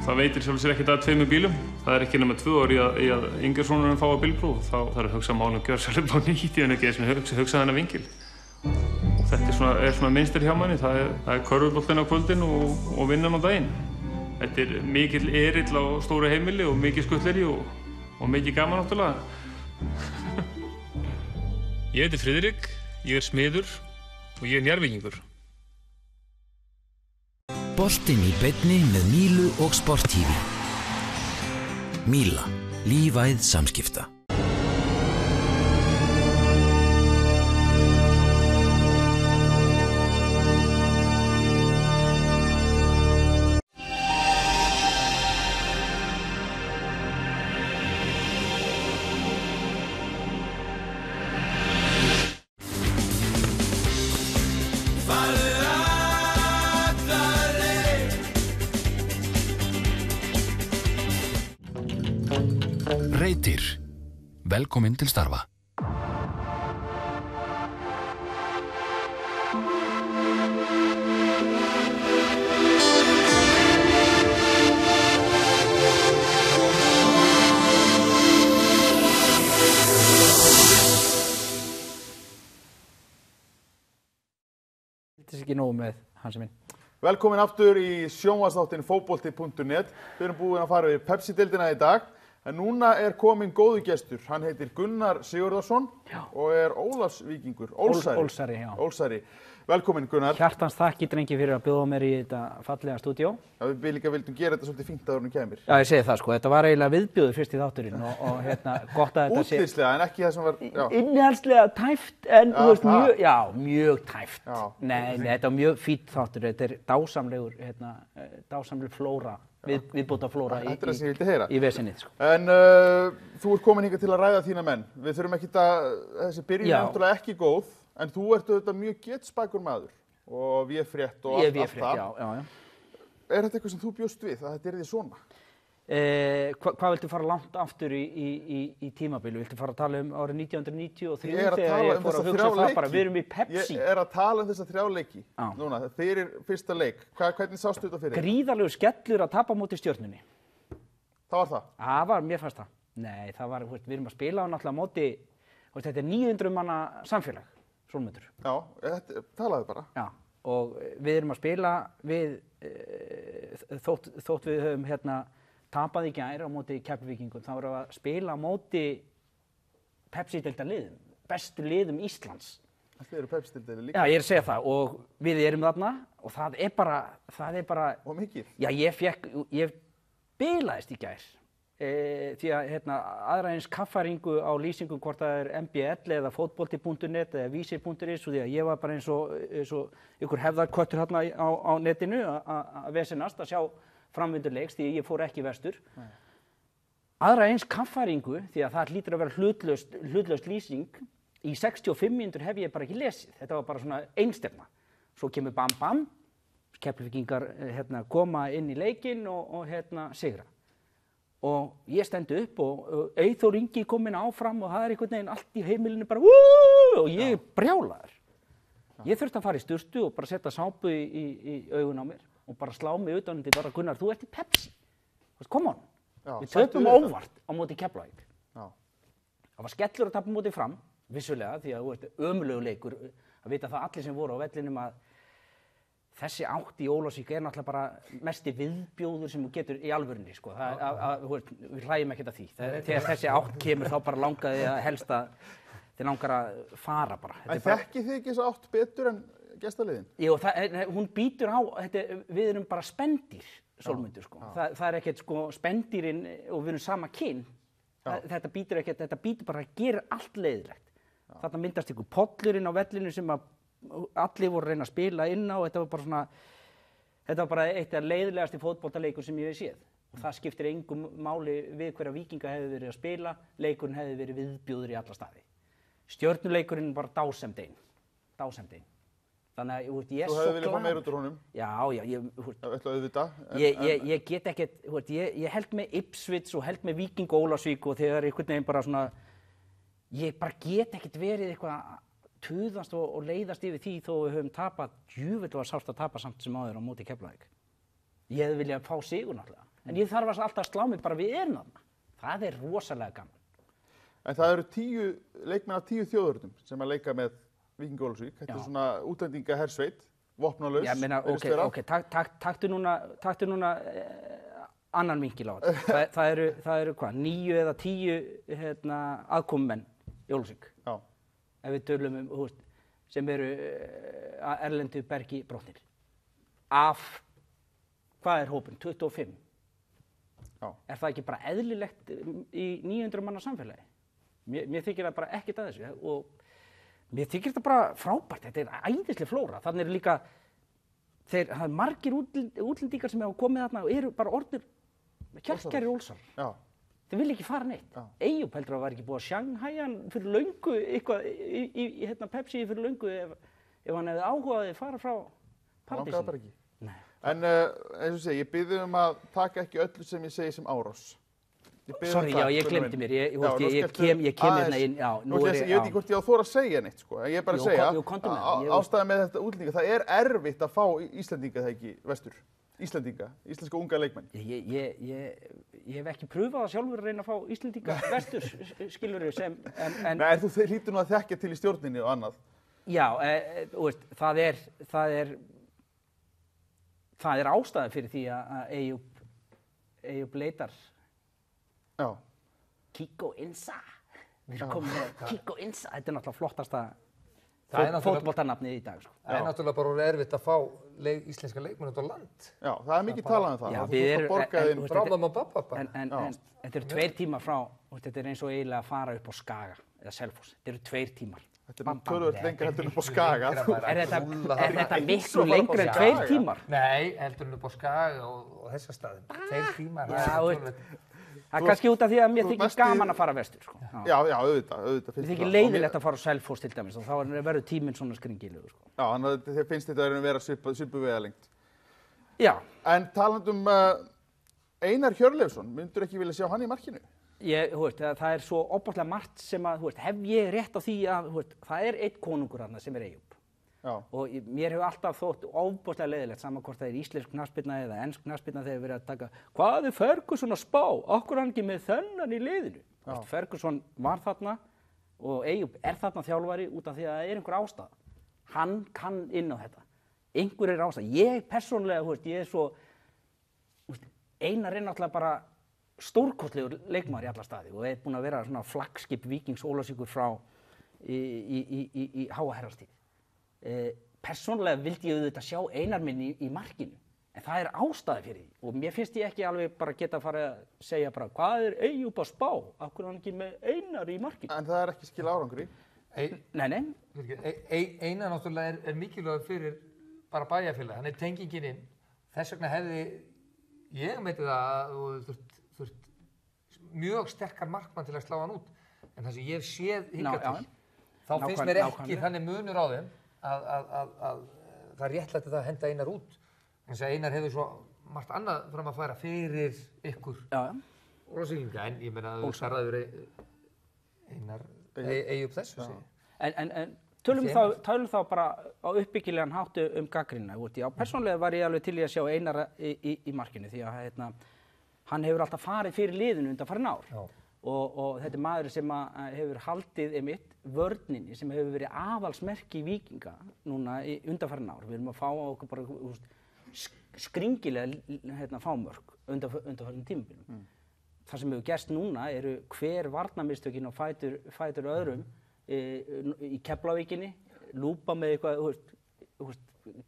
það veitir sjálf sér ekkert að 2 bílum. Það ekki nema 2 ár í að yngri sonurinn fái bílpróf. Þá þarf að hugsa málum gjörsamlega upp á nýtt í henni ekki sem hugsa þennan vingil. Og þetta er svona minnstur hjá manni. Það er körfuboltinn á kvöldin og vinnan á daginn. Þetta mikill erill á stóru heimili og mikið skutleri og mikið gaman náttúrulega. Ég heiti Friðrik, ég smiður og ég Njarðvíkingur.
Boltinn í beinni með Mílu og Sport TV. Míla, lífæð samskipta.
Reytir. Velkomin til starfa.
Þetta ekki nógu með Hansi minn.
Velkomin aftur í sjónvarpsþáttinn fótbolti.net. Við erum búin að fara yfir Pepsi-deildina í dag. En núna er kominn góður gestur. Hann heitir Gunnar Sigurðarsson og er Ólafsvíkingur.
Ólsari, já.
Ólsari. Velkomin Gunnar.
Hjartans þakki drengi fyrir að bjóða mér í þetta fallega stúdíó.
Já, við líka vildum gera þetta svolítið fínt að hún kemur.
Já, ég segi það sko. Þetta var eiginlega viðbjóður fyrst í þátturinn og gott að þetta sé...
Útlitslega en ekki það sem var...
Innihaldslega tæft en þú veist mjög tæft. Nei, þetta var mjög fínn þáttur. Þetta er dásamleg flóra. Viðbóta flóra í vesenið sko.
En þú ert komin hingað til að ræða þína menn. Við þurfum ekkert að þessi byrjun er náttúrulega ekki góð, en þú ert auðvitað mjög getspækur maður og VF-frétt og allt það.
Já.
Er þetta eitthvað sem þú bjóst við, að þetta yrði svona?
Hvað viltu fara langt aftur í tímabili? Viltu fara að tala um árið 1993
þegar ég fór að hugsa það bara,
við erum í Pepsi?
Ég er að tala um þessa 3 leiki núna, fyrir fyrsta leik. Hvernig sástu þetta fyrir?
Gríðarlegur skellur að tapa móti Stjörnunni.
Það var það?
Það var, mér fannst það. Nei, það var, við erum að spila á náttúrulega móti, þetta er 900 manna samfélag, Sólmundur.
Já, talaðu bara.
Já, og við erum að spila við, þótt við höfum tapaði í gær á móti Keflvíkingum, þá erum við að spila á móti Pepsi-deildar liðum, bestu liðum Íslands.
Það eru Pepsi-deildar líka?
Já, ég er að segja það og við erum þarna og það er bara...
Og mikið?
Já, ég bilaðist í gær því að aðra eins kaffæringu á lýsingu hvort það er MBL eða fótbolti.net eða vísir.is og því að ég var bara eins og ykkur hefðarköttur hérna á netinu að vesenast að sjá framvinduleiks því ég fór ekki vestur. Nei. Aðra eins kaffæringu, því að það hlýtur að vera hlutlaust lýsing, í 65 mínútur hef ég bara ekki lesið. Þetta var bara svona einstefna. Svo kemur bam bam, Keflvíkingar koma inn í leikinn og sigra. Og ég stendi upp og Eyþór Ingi kom inn áfram og það er einhvern veginn allt í heimilinu bara og ég er brjálaður. Ég þurfti að fara í sturtu og bara setja sápu í augun á mér. Og bara slá mig utan til bara Gunnar, þú ert í Pepsi. Come on. Við töpum óvart á móti Keflavík. Það var skellur að tapa móti Fram, vissulega, því að þú ert ömurlegur leikur. Að vita það allir sem voru á vellinum að þessi átt í Ólafsvík er náttúrulega bara mesti viðbjóður sem þú getur í alvörunni, sko. Við hlægjum ekkert að því. Þegar þessi átt kemur þá bara langaði að helst að þið langar að fara bara.
En þekkið þið ekki þessa átt betur en gestaliðin?
Jú, hún býtur á, við erum bara spendýr, Sólmundur, sko. Það er ekkert, sko, spendýrin og við erum sama kyn. Þetta býtur bara að gera allt leiðilegt. Þarna myndast ykkur pollurinn á vellinu sem að allir voru að reyna að spila inn á. Þetta var bara eitt af leiðilegasti fótboltaleikur sem ég hef séð. Og það skiptir engum máli við hverja Víkinga hefði verið að spila. Leikurinn hefði verið viðbjóður í alla staði. Stjörnuleikurinn var dásemdein. Þannig að ég er svo glaður.
Þú hefði viljað fá meira út úr honum?
Já. Ég get ekkert, ég held með Ipswich og held með Víking Ólafsvík og þegar einhvern veginn bara svona, ég bara get ekkert verið eitthvað tuðast og leiðast yfir því þó við höfum tapað, djúvill var sárt að tapa samt sem áður á móti Keflavík. Ég hefði viljað fá sigur náttúrulega. En ég þarf alltaf að slá mig bara við erum þarna. Það er rosalega gaman.
En það eru 10 leikmenn af 10 þjóðurnum sem að leika með Víking Ólafsvík. Þetta er svona útlendinga hersveit, vopnalaus.
Já, meina, ok, taktu núna annan vinkil á þetta. Það eru hvað, 9 eða 10 aðkomumenn í Ólafsvík.
Já.
Ef við tölum sem eru erlendu bergi brotnir. Af, hvað er hópurinn? 25.
Já.
Er það ekki bara eðlilegt í 900 manna samfélagi? Mér þykir það bara ekkert að þessu og mér þykir þetta bara frábært. Þetta er æðisleg flóra. Þannig er líka, það er margir útlendingar sem hafa komið þarna og eru bara orðnir kjarkærir Ólsar.
Já.
Þeir vilja ekki fara neitt. Eyjúb heldur að það var ekki búið að Shanghai hann fyrir löngu, eitthvað í Pepsi fyrir löngu ef hann hefði áhugaði að fara frá paradísinu.
Langaði bara ekki. Nei. En eins og segi, ég bið að taka ekki öllu sem ég segi sem árás.
Sorry, já, ég glemdi mér. Ég kem hérna inn. Já,
ég veit ekki hvort ég á þóra að segja neitt, sko. Ég er bara að segja, ástæða með þetta útlendinga, það er erfitt að fá Íslendinga það ekki vestur. Íslendinga, íslenska unga leikmenn.
Ég hef ekki pröfað að sjálfur að reyna að fá Íslendinga vestur, skilurðu, sem...
Nei, þú hlýtur nú að þekkja til í stjórninni og annað.
Já, það er ástæða fyrir því að Eyjúb leitar.
Já.
Kiko Insa. Við erum komin með Kiko Insa. Þetta er náttúrulega flottasta fótboltanafnið í dag. Sko.
Það er náttúrulega bara erfitt að fá íslenska leikmenn út á land.
Já, það er mikið talað um það.
Já, við erum...
Bráðum og babba bara.
En þetta eru 2 tímar frá, þetta er eins og eiginlega að fara upp á Skaga eða Selfoss. Þetta eru 2 tímar.
Þetta er töluvert lengra heldur en upp á Skaga.
Er þetta miklu lengra en 2 tímar?
Nei, heldur en upp á Skaga og þessa staðum. 2 tímar.
Það er kannski út af því að mér þykir gaman að fara vestur. Sko.
Já, auðvitað.
Mér þykir leiðilegt að fara á Selfoss til dæmis og þá verður tíminn svona skringilegur. Sko.
Já, þannig að þér finnst þetta að vera svipuð vegalengt.
Já.
En talandi Einar Hjörleifsson, myndur ekki vilja sjá hann í markinu?
Það er svo óbærslega margt sem að, hef ég rétt á því að, það er einn konungur þarna sem er Eyjúb.
Já.
Og mér hefur alltaf þótt óbærslega leiðilegt, saman hvort það er íslensk knattspyrna eða ensk knattspyrna þegar verið að taka, hvað er Ferguson að spá? Akkur hann ekki með þennan í liðinu? Ferguson var þarna og Eyjúb er þarna þjálfari út af því að það er einhver ástæða. Hann kann inn á þetta. Einhver er ástæða. Ég persónulega, ég er svo, Einar er náttúrulega bara stórkostlegur leikmaður í alla staði og er búinn að vera svona flaggskip Víkings Ólafsvíkur frá í háa herrastíð. Persónulega vildi ég auðvitað sjá Einar minn í markinu, en það er ástæði fyrir því og mér finnst ég ekki alveg bara geta að fara að segja bara hvað er Eyjúb að spá, af hverju hann ekki með Einar í markinu?
En það er ekki skil árangri.
Nei.
Einar náttúrulega er mikilvægur fyrir bara bæjarfélag, hann er tengingin inn, þess vegna hefði ég metið að þú þurft mjög sterkar markmann til að slá hann út, en það sem ég hef séð hingað til, þá finnst mér ekki þannig munur á þeim að það er réttlætt að henda Einar út. Þannig að Einar hefur svo margt annað fram að færa fyrir ykkur Ólafsvíkinga, en ég meina að þú starraður Einar Eyjúb þessu. En
tölum þá bara á uppbyggilegan hátt gagnrýnina. Já, persónulega var ég alveg til í að sjá Einar í markinu því að hann hefur alltaf farið fyrir liðinu undanfarin ár. Og þetta er maður sem hefur haldið vörninni sem hefur verið aðalsmerki Víkinga núna í undanfarin ár. Við erum að fá á okkur bara skringilega fámörk undanfarin tímabilum. Það sem hefur gerst núna eru hver varnarmistökin og fætur öðrum í Keflavíkinni, lúpa með eitthvað,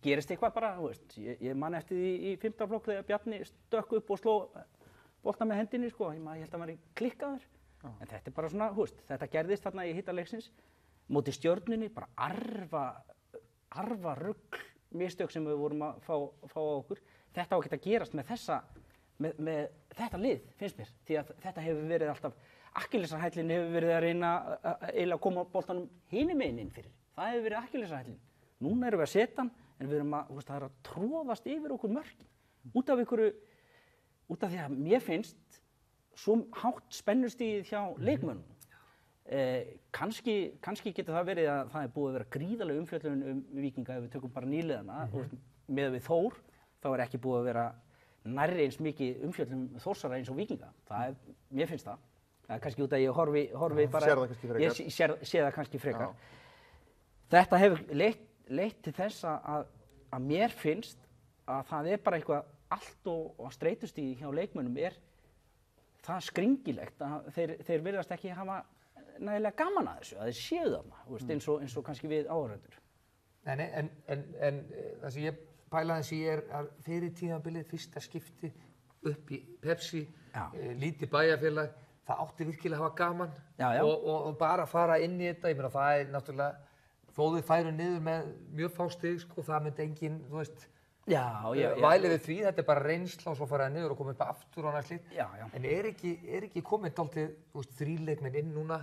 gerist eitthvað bara, ég man eftir því í 5. flokk þegar Bjarni stökk upp og sló bolta með hendinni, sko, ég held að hann var klikkaður, en þetta er bara svona, þetta gerðist þarna í hita leiksins, móti Stjörnunni, bara arfa rugl mistök sem við vorum að fá á okkur, þetta á ekki að gerast með með þetta lið, finnst mér, því að þetta hefur verið alltaf, Akkillesarhællinn hefur verið að reyna að koma boltanum hinum megin inn fyrir, það hefur verið Akkillesarhællinn, núna erum við að setja hann, en við erum það er að tróðast yfir okkur mörkin, út af því að mér finnst svo hátt spennustigið hjá leikmönnum. Kannski getur það verið að það er búið að vera gríðarleg umfjöllun Víkinga ef við tökum bara nýliðana og með við Þór, þá er ekki búið að vera nærri eins mikið umfjöllum Þórsara eins og Víkinga. Mér finnst það. Það kannski út að ég horfi bara...
Sér það kannski frekar.
Ég sé það kannski frekar. Þetta hefur leitt til þess að mér finnst að það bara eitthvað allt og streitust í hjá leikmönnum það skringilegt að þeir virðast ekki hafa nægilega gaman að þessu, að þeir séu þarna, eins og kannski við áhorfendur.
Nei, en það sem ég pæla þessi að fyrir tímabilið fyrsta skipti upp í Pepsi, lítið bæjarfélag, það átti virkilega að hafa gaman og bara fara inn í þetta. Ég meina það náttúrulega, þó þau færu niður með mjög fá stig, sko, það myndi enginn, þú veist, væli við því, þetta bara reynsla og svo fara það niður og koma upp aftur og annað slíkt. En ekki komið dálítið, þú veist, 3 leikmenn inn núna,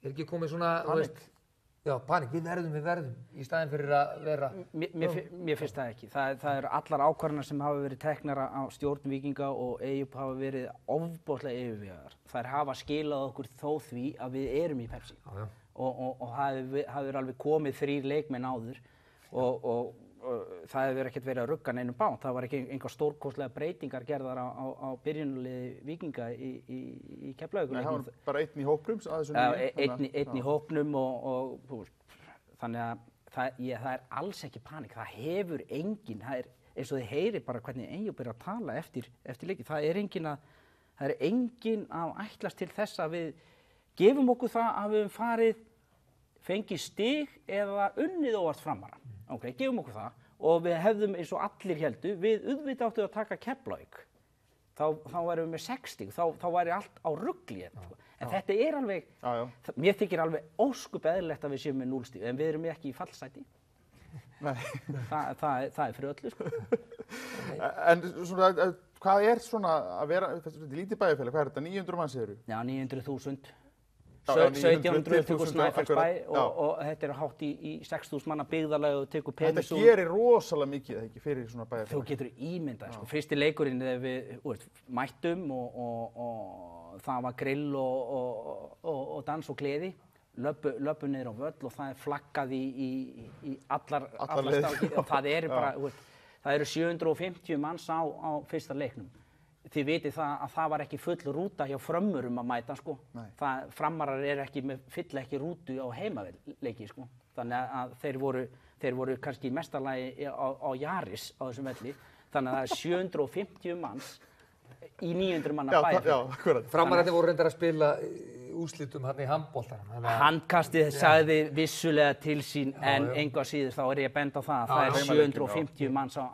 ekki komið svona, þú veist, panik, við verðum, í staðinn fyrir að vera...
Mér finnst það ekki. Það eru allar ákvarðanir sem hafa verið teknar á stjórn Víkinga og Eyjup hafa verið ofboðslega yfirvegaðar. Þær hafa skilað okkur þó því að við erum í Pepsi. Og það hefur alveg komið 3 leikmenn áður og það hefur ekkert verið að rugga neinum bát. Það var ekki einhver stórkostlega breytingar gerðar á byrjunarliði Víkinga í Keflavíkur.
Nei, það var bara einn í hópnum að þessu
nýja. Einn í hópnum og þannig að það er alls ekki panik. Það hefur enginn, það er eins og þið heyri bara hvernig Eyjup að tala eftir leiki. Það er enginn að ætlast til þess að við gefum okkur það að við höfum fengið stig eða unnið óvart framara. Ok, gefum okkur það og við hefðum eins og allir héldu, við auðvitað áttu að taka Keflavík. Þá værum við með 6 stig, þá væri allt á rugli. En þetta er alveg, mér þykir alveg óskup eðlilegt að við séum með 0 stig, en við erum ekki í fallsæti.
Nei.
Það er fyrir öllu, sko.
En svona, hvað er svona að vera, þetta er lítið bæjarfélag, hvað er þetta, 900 manns eru?
Já, 900.000. 1700 tekur Snæfellsbæ og þetta hátt í 6.000 manna byggðarlag og tekur Penisún.
Þetta gerir rosalega mikið, ekki, fyrir svona bæjarfélag.
Þú getur ímyndað, sko. Fyrsti leikurinn þegar við mættum og það var grill og dans og gleði. Löpum niður á völl og það er flaggað í allar stafki og það eru 750 manns á fyrsta leiknum. Þið vitið að það var ekki full rúta hjá Frömmurum að mæta, sko. Framarar fylla ekki rútu á heimaleiki, sko. Þannig að þeir voru kannski í mestarlagi á Jaris á þessum velli. Þannig að það er 750 manns í 900 manna bæjarfélag.
Já, akkurat.
Framararnir voru reyndar að spila úrslitum hann í handboltanum.
Handkastið sagði vissulega til sín en engu að síður þá ég að benda á það að það er 750 manns á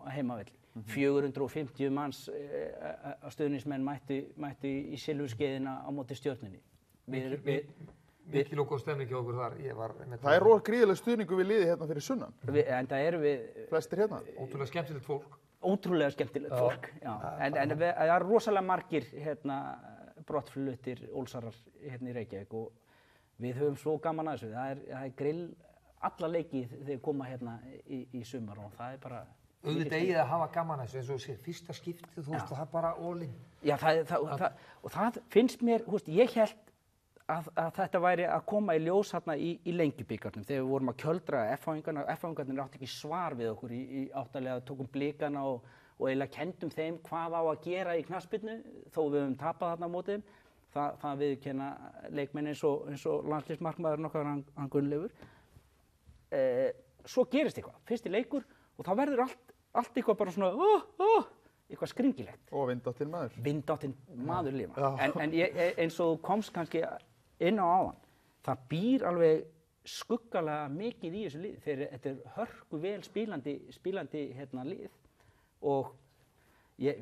heimavelli. 450 manns stuðningsmenn mættu í silfurskeiðina á móti Stjörnunni.
Mikil og góð stemning hjá okkur þar.
Það er gríðarleg stuðningur við liði hérna fyrir sunnan.
En það eru við...
Flestir hérna.
Ótrúlega skemmtilegt fólk.
Ótrúlega skemmtilegt fólk, já. En það eru rosalega margir brottfluttir Ólsarar hérna í Reykjavík og við höfum svo gaman að þessu. Það er grill alla leiki þegar koma hérna í sumar og það er bara...
Auðvitað eigið að hafa gaman að þessu, eins og þú segir, fyrsta skiptið, þú veist, og það bara all-in.
Já, og það finnst mér, þú veist, ég held að þetta væri að koma í ljós hérna í Lengjubikarnum, þegar við vorum að kjöldra F-fáingarnir átti ekki svar við okkur í áttalega, tókum blikana og eiginlega kendum þeim hvað á að gera í knattspyrnu, þó við höfum tapað þarna á móti þeim. Það viðurkenna leikmenn eins og landsliðsmarkmaðurinn okkar, hann Gunnleifur. Svo gerist eitthvað, fyrsti leikur, og þá verður allt eitthvað bara svona, eitthvað skringilegt.
Og vindáttinn maður.
Vindáttinn maður lifa. En eins og þú komst kannski inn á áðan, það býr alveg skuggalega mikið í þessu lið. Þetta er hörku vel spílandi lið og ég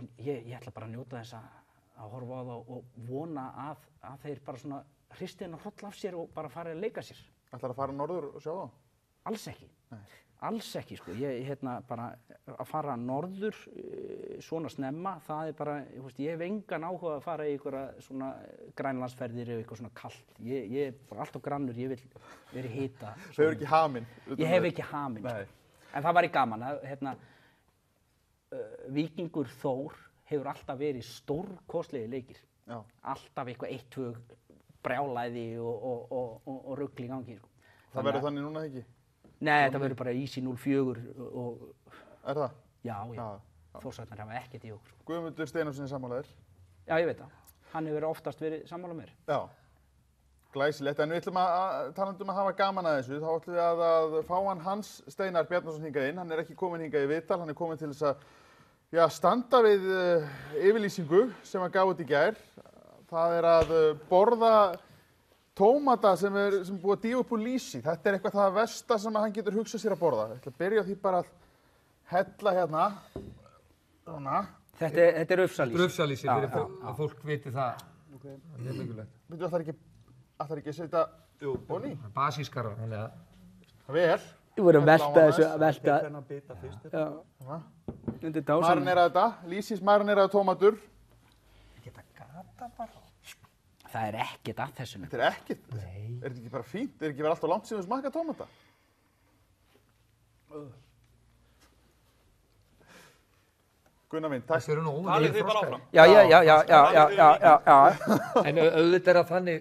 ætla bara að njóta þess að horfa á það og vona að þeir bara svona hristi hennar hroll af sér og bara fara að leika sér.
Ætlar að fara norður og sjá það?
Alls ekki. Nei. Alls ekki, sko. Bara að fara norður svona snemma, það er bara, ég hef engan áhuga að fara í einhverja svona grænlandsferðir eða eitthvað svona kalt. Ég er bara alltaf grannur, ég vil vera í hita.
Þú hefur ekki haminn?
Ég hef ekki haminn, sko. En það væri gaman. Víkingur Þór hefur alltaf verið stórkostlegi leikir. Já. Alltaf eitthvað 1-2 brjálæði og rugl í gangi, sko.
Það verður þannig núna ekki?
Nei, þetta verður bara Easy 04 og...
Er það?
Já. Þórsarnir hafa ekkert í okkur.
Guðmundur Steinarsson er sammálaður.
Já, ég veit það. Hann hefur oftast verið sammála mér.
Já, glæsilegt. En við ætlum að talandi að hafa gaman að þessu. Þá ætlum við að fá hann Hans Steinar Bjarnason hingað inn. Hann er ekki kominn hingað í viðtal. Hann er kominn til þess að standa við yfirlýsingu sem hann gaf út í gær. Það er að borða tómata sem búið að dýfa upp úr lýsi. Þetta er eitthvað það versta sem hann getur hugsað sér að borða. Ég ætla að byrja á því bara að hella hérna. Svona.
Þetta er ufsalýsi.
Þetta er ufsalýsi fyrir að fólk viti það. Það er mikilvægt.
Þú ætlar ekki að setja onni?
Basískara, þannig að...
Vel.
Ég voru að velta þessu, að velta.
Þennan bita fyrst.
Já. Þetta er dásamlegt.
Marinera þetta, lýsins marineraða tómatur.
Geta gata bara. Það er ekkert að þessu.
Þetta er ekkert? Nei. Er þetta ekki bara fínt? Er ekki verið alltaf langt síðan þú smakka tómata? Gunnar minn, takk.
Þessu eru nú
Talið þið bara áfram.
Já.
En auðvitað er það þannig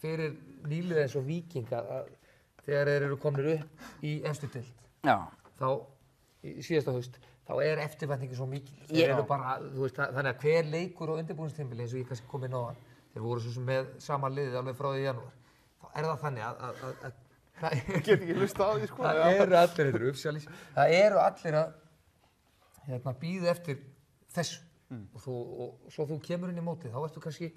fyrir nýliða eins og Víking að þegar þeir eru komnir upp í efstu deild, þá í síðasta haust, þá er eftirvæntingin svo mikil. Þeir eru bara, þú veist, þannig að hver leikur á undirbúningstímabili eins og ég kannski kom inn á hann, þeir voru svo sem með sama liðið alveg frá því í janúar. Þá er það þannig að
ég get ekki hlusta á því, sko.
Það eru allir, þetta er uppsjálfís, það eru allir að bíða eftir þessu. Og svo þú kemur inn í mótið, þá ertu kannski,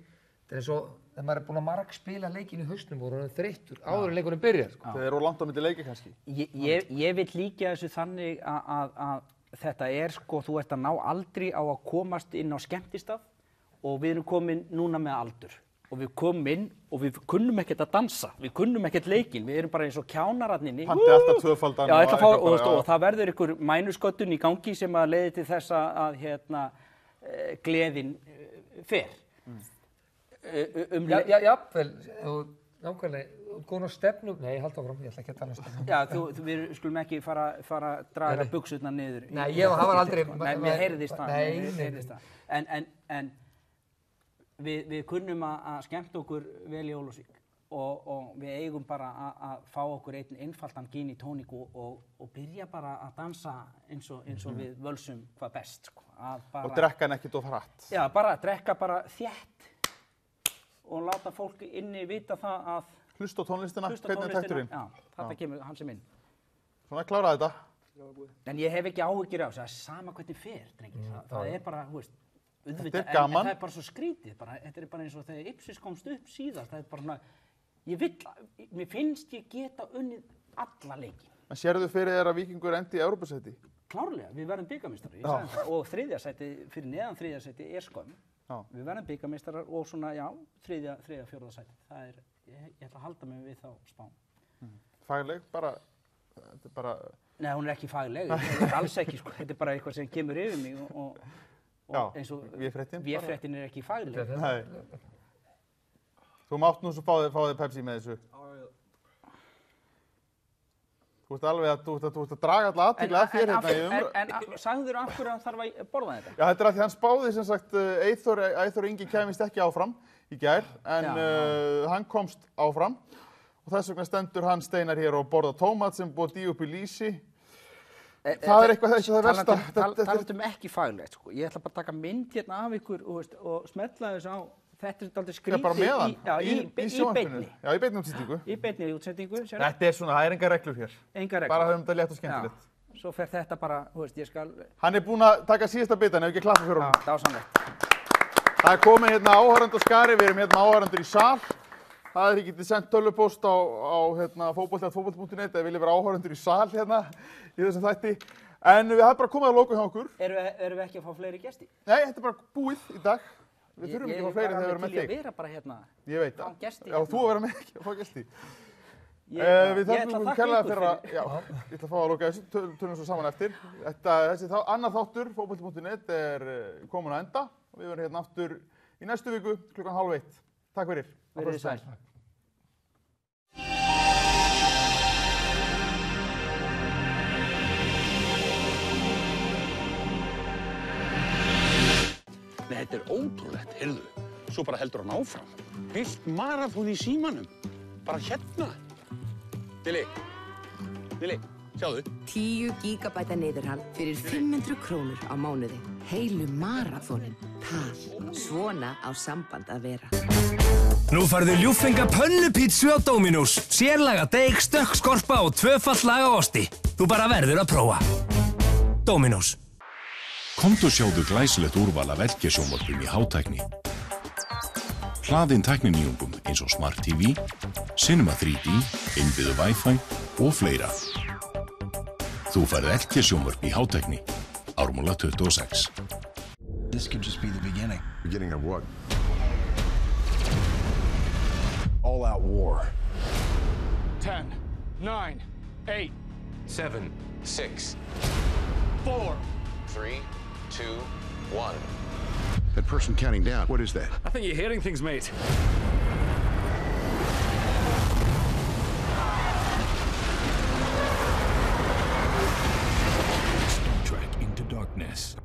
þetta er eins og þegar maður er búinn að margspila leikinn í hausnum og hann er þreyttur áður en leikurinn byrjar.
Þeir eru langt á milli leiki kannski.
Ég vil líka þessu þannig að þetta er sko, þú ert að ná aldrei á að komast inn á skemmtistað og við erum komin núna með aldur. Og við komum inn og við kunnum ekkert að dansa, við kunnum ekkert leikinn, við erum bara eins og kjánararninni.
Pantið alltaf tvöfaldan.
Já, og það verður ykkur mænusköttun í gangi sem að leiði til þess að gleðin fer.
Jafnvel, nákvæmlega, góðan á stefnu, nei, halda áfram, ég ætla ekki að tala um stefnu.
Já, við skulum ekki fara að draga buxurnar niður.
Nei, það var aldrei...
Nei, mér heyrðist það. En við kunnum að skemmta okkur vel í Ólafsvík og við eigum bara að fá okkur einn einfaldan gin í tónik og byrja bara að dansa eins og við völsum hvað best.
Og drekka hann ekkert of hratt.
Já, bara drekka bara þétt og láta fólk inni vita það að...
Hlusta á tónlistina, hvernig er takturinn?
Já, þetta kemur hans sem inn.
Svona, kláraði þetta.
En ég hef ekki áhyggjur á þessu, það er sama hvernig fer, drengir. Það er bara, þú veist,
þetta er gaman.
En það er bara svo skrítið, þetta er bara eins og þegar Ipsis komst upp síðast, það er bara svona, mér finnst ég geta unnið alla leiki.
En sérðu fyrir þér að Víkingur endi í Evrópusæti?
Klárlega, við verðum bikarmeistari, ég sagði það, og þriðja sæti, fyrir neðan þriðja sæti er skömm. Við verðum bikarmeistarar og svona, já, þriðja, fjórða sæti. Það er, ég ætla að halda mig við þá spán.
Fagleg, þetta er bara...
Nei, hún er ekki fagleg, alls ekki, sko. Þetta er bara eitthvað sem kemur yfir mig og eins og véfréttin er ekki fagleg.
Nei. Þú mátt nú svo fá þig Pepsi með þessu. Þú ert alveg að draga alla athygli að þér hérna í umræðu.
En sagður af hverju hann þarf að borða þetta?
Já, þetta er að því hann spáði sem sagt Eyþór Ingi kæmist ekki áfram í gær, en hann komst áfram og þess vegna stendur hann Steinar hér og borða tómat sem búið að dýja upp í lýsi. Það er eitthvað það versta.
Talandum ekki faglegt, sko. Ég ætla bara að taka mynd hérna af ykkur og smetla þessu á. Þetta er dálítið skrítið í beinni.
Já, í beinni útsendingu.
Í beinni útsendingu.
Þetta er svona, það er engar reglur hér.
Engar reglur.
Bara höfum þetta létt og skemmtilegt.
Svo fer þetta bara, þú veist, ég skal...
Hann er búinn að taka síðasta bitann, ef ekki klappa fyrir honum.
Já, dásamlegt.
Það er komin hérna áhorfandur skari, við erum hérna áhorfandur í sal. Það er ekki sendt tölvupóst á fótbolti.net eða viljið vera áhorfandur í sal hérna í þessum þætti. En við hafum bara komið að loka hjá okkur.
Erum við ekki að fá fleiri gesti?
Nei, þetta er bara búið í dag. Við þurfum ekki að fá fleiri þegar við erum með þig.
Ég vil vera bara hérna.
Ég veit það. Já, þú að vera með ekki að fá gesti.
Ég ætla að þakka ykkur fyrir.
Já, ég ætla að fá að loka þessu, tölum svo saman eftir. Þessi annar þáttur, fótbolti.net, er komin að enda og við verðum hérna aftur í næstu viku klukkan 12:30. Takk fyrir.
Verið þið sæl.
Nei, þetta er ótrúlegt, heyrðu. Svo bara heldur hann áfram. Heilt maraþón í símanum. Bara hérna. Lili. Sjáðu.
10 gigabæta niðurhal fyrir 500 krónur á mánuði. Heilu maraþonin. Tal. Svona á samband að vera.
Nú færðu ljúffenga pönnupítsu á Dominos. Sérlaga deig, stökkskorpa og tvöfalt laga osti. Þú bara verður að prófa. Dominos.
Komdu og sjáðu glæsilegt úrval af LG-sjónvarpum í hátækni. Hlaðin tækninýjungum eins og Smart TV, Cinema 3D, innbyggðu Wi-Fi og fleira. Þú færð LG-sjónvarp í hátækni. Ármúla 26.
This could just be the beginning.
Beginning of what?
All-out war.
10, 9, 8,
7, 6,
4,
3, 2, 1.
That person counting down, what is that?
I think you're hearing things, mate.
Star Trek Into Darkness.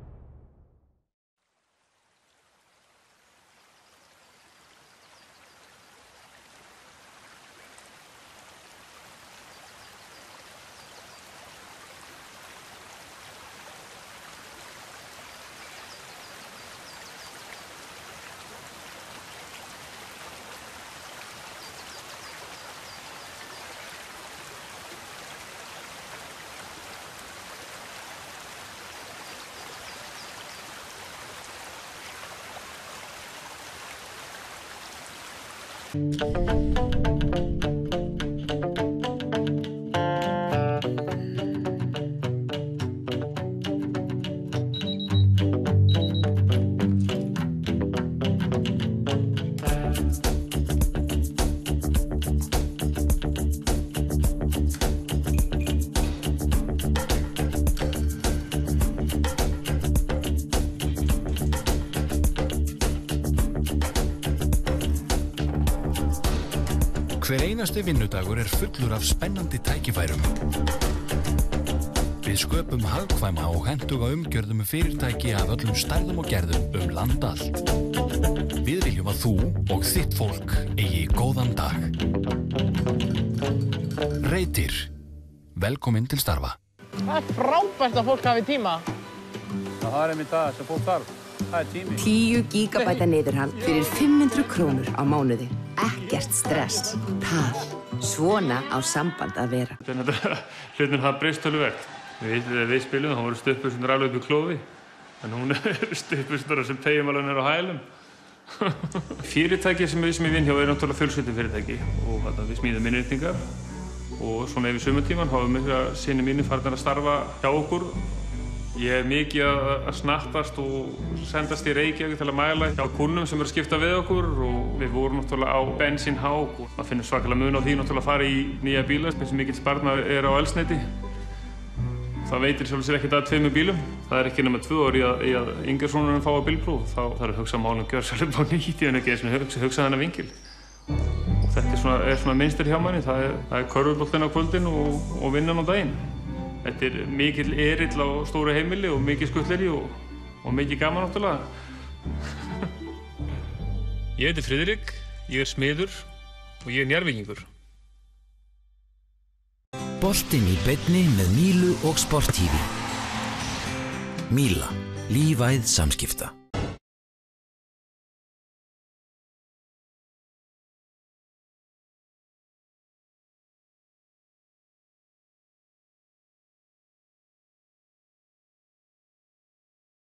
Hver einasti vinnudagur fullur af spennandi tækifærum. Við sköpum hagkvæma og hentuga umgjörðum fyrirtæki af öllum stærðum og gerðum land allt. Við viljum að þú og þitt fólk eigi góðan dag. Reytir. Velkomin til starfa.
Það frábært að fólk hafi tíma.
Það einmitt það sem fólk þarf. Það tími.
10 gigabæta niðurhal fyrir 500 krónur á mánuði. Ekkert stress. Tal. Svona á samband að vera.
Hlutin hafa breyst töluvert. Við spilum, þá voru stuttbuxurnar alveg upp í klofi. En hún stuttbuxurnar sem tegjumálun á hælum. Fyrirtæki sem við vinn hjá náttúrulega fjölskyldufyrirtæki. Og við smíðum innréttingar. Og svona yfir sumartíman hafa mikla sinni mínir farnir að starfa hjá okkur. Ég mikið að snattast og sendast í Reykjavík til að mæla hjá kúnnum sem að skipta við okkur og við vorum náttúrulega á bensínhák og það finnur svakalega mun á því náttúrulega að fara í nýja bíla sem mikill sparnaður á eldsneyti. Það veitir sjálfsög ekkert að 2 bílum. Það ekki nema 2 ár í að yngri sonurinn fái bílpróf. Þá þarf að hugsa málum gjörsamlega upp á nýtt en ekki hugsa þennan vingil. Og þetta er svona minnstir hjá manni. Það er körfuboltinn á kvöldin og vinnan á daginn. Þetta mikill erill á stóru heimili og mikið skutleri og mikið gaman náttúrulega. Ég heiti Friðrik, ég smiður og ég Njarðvíkingur.
Boltinn í beinni með Mílu og Sport TV. Míla. Lífæð samskipta.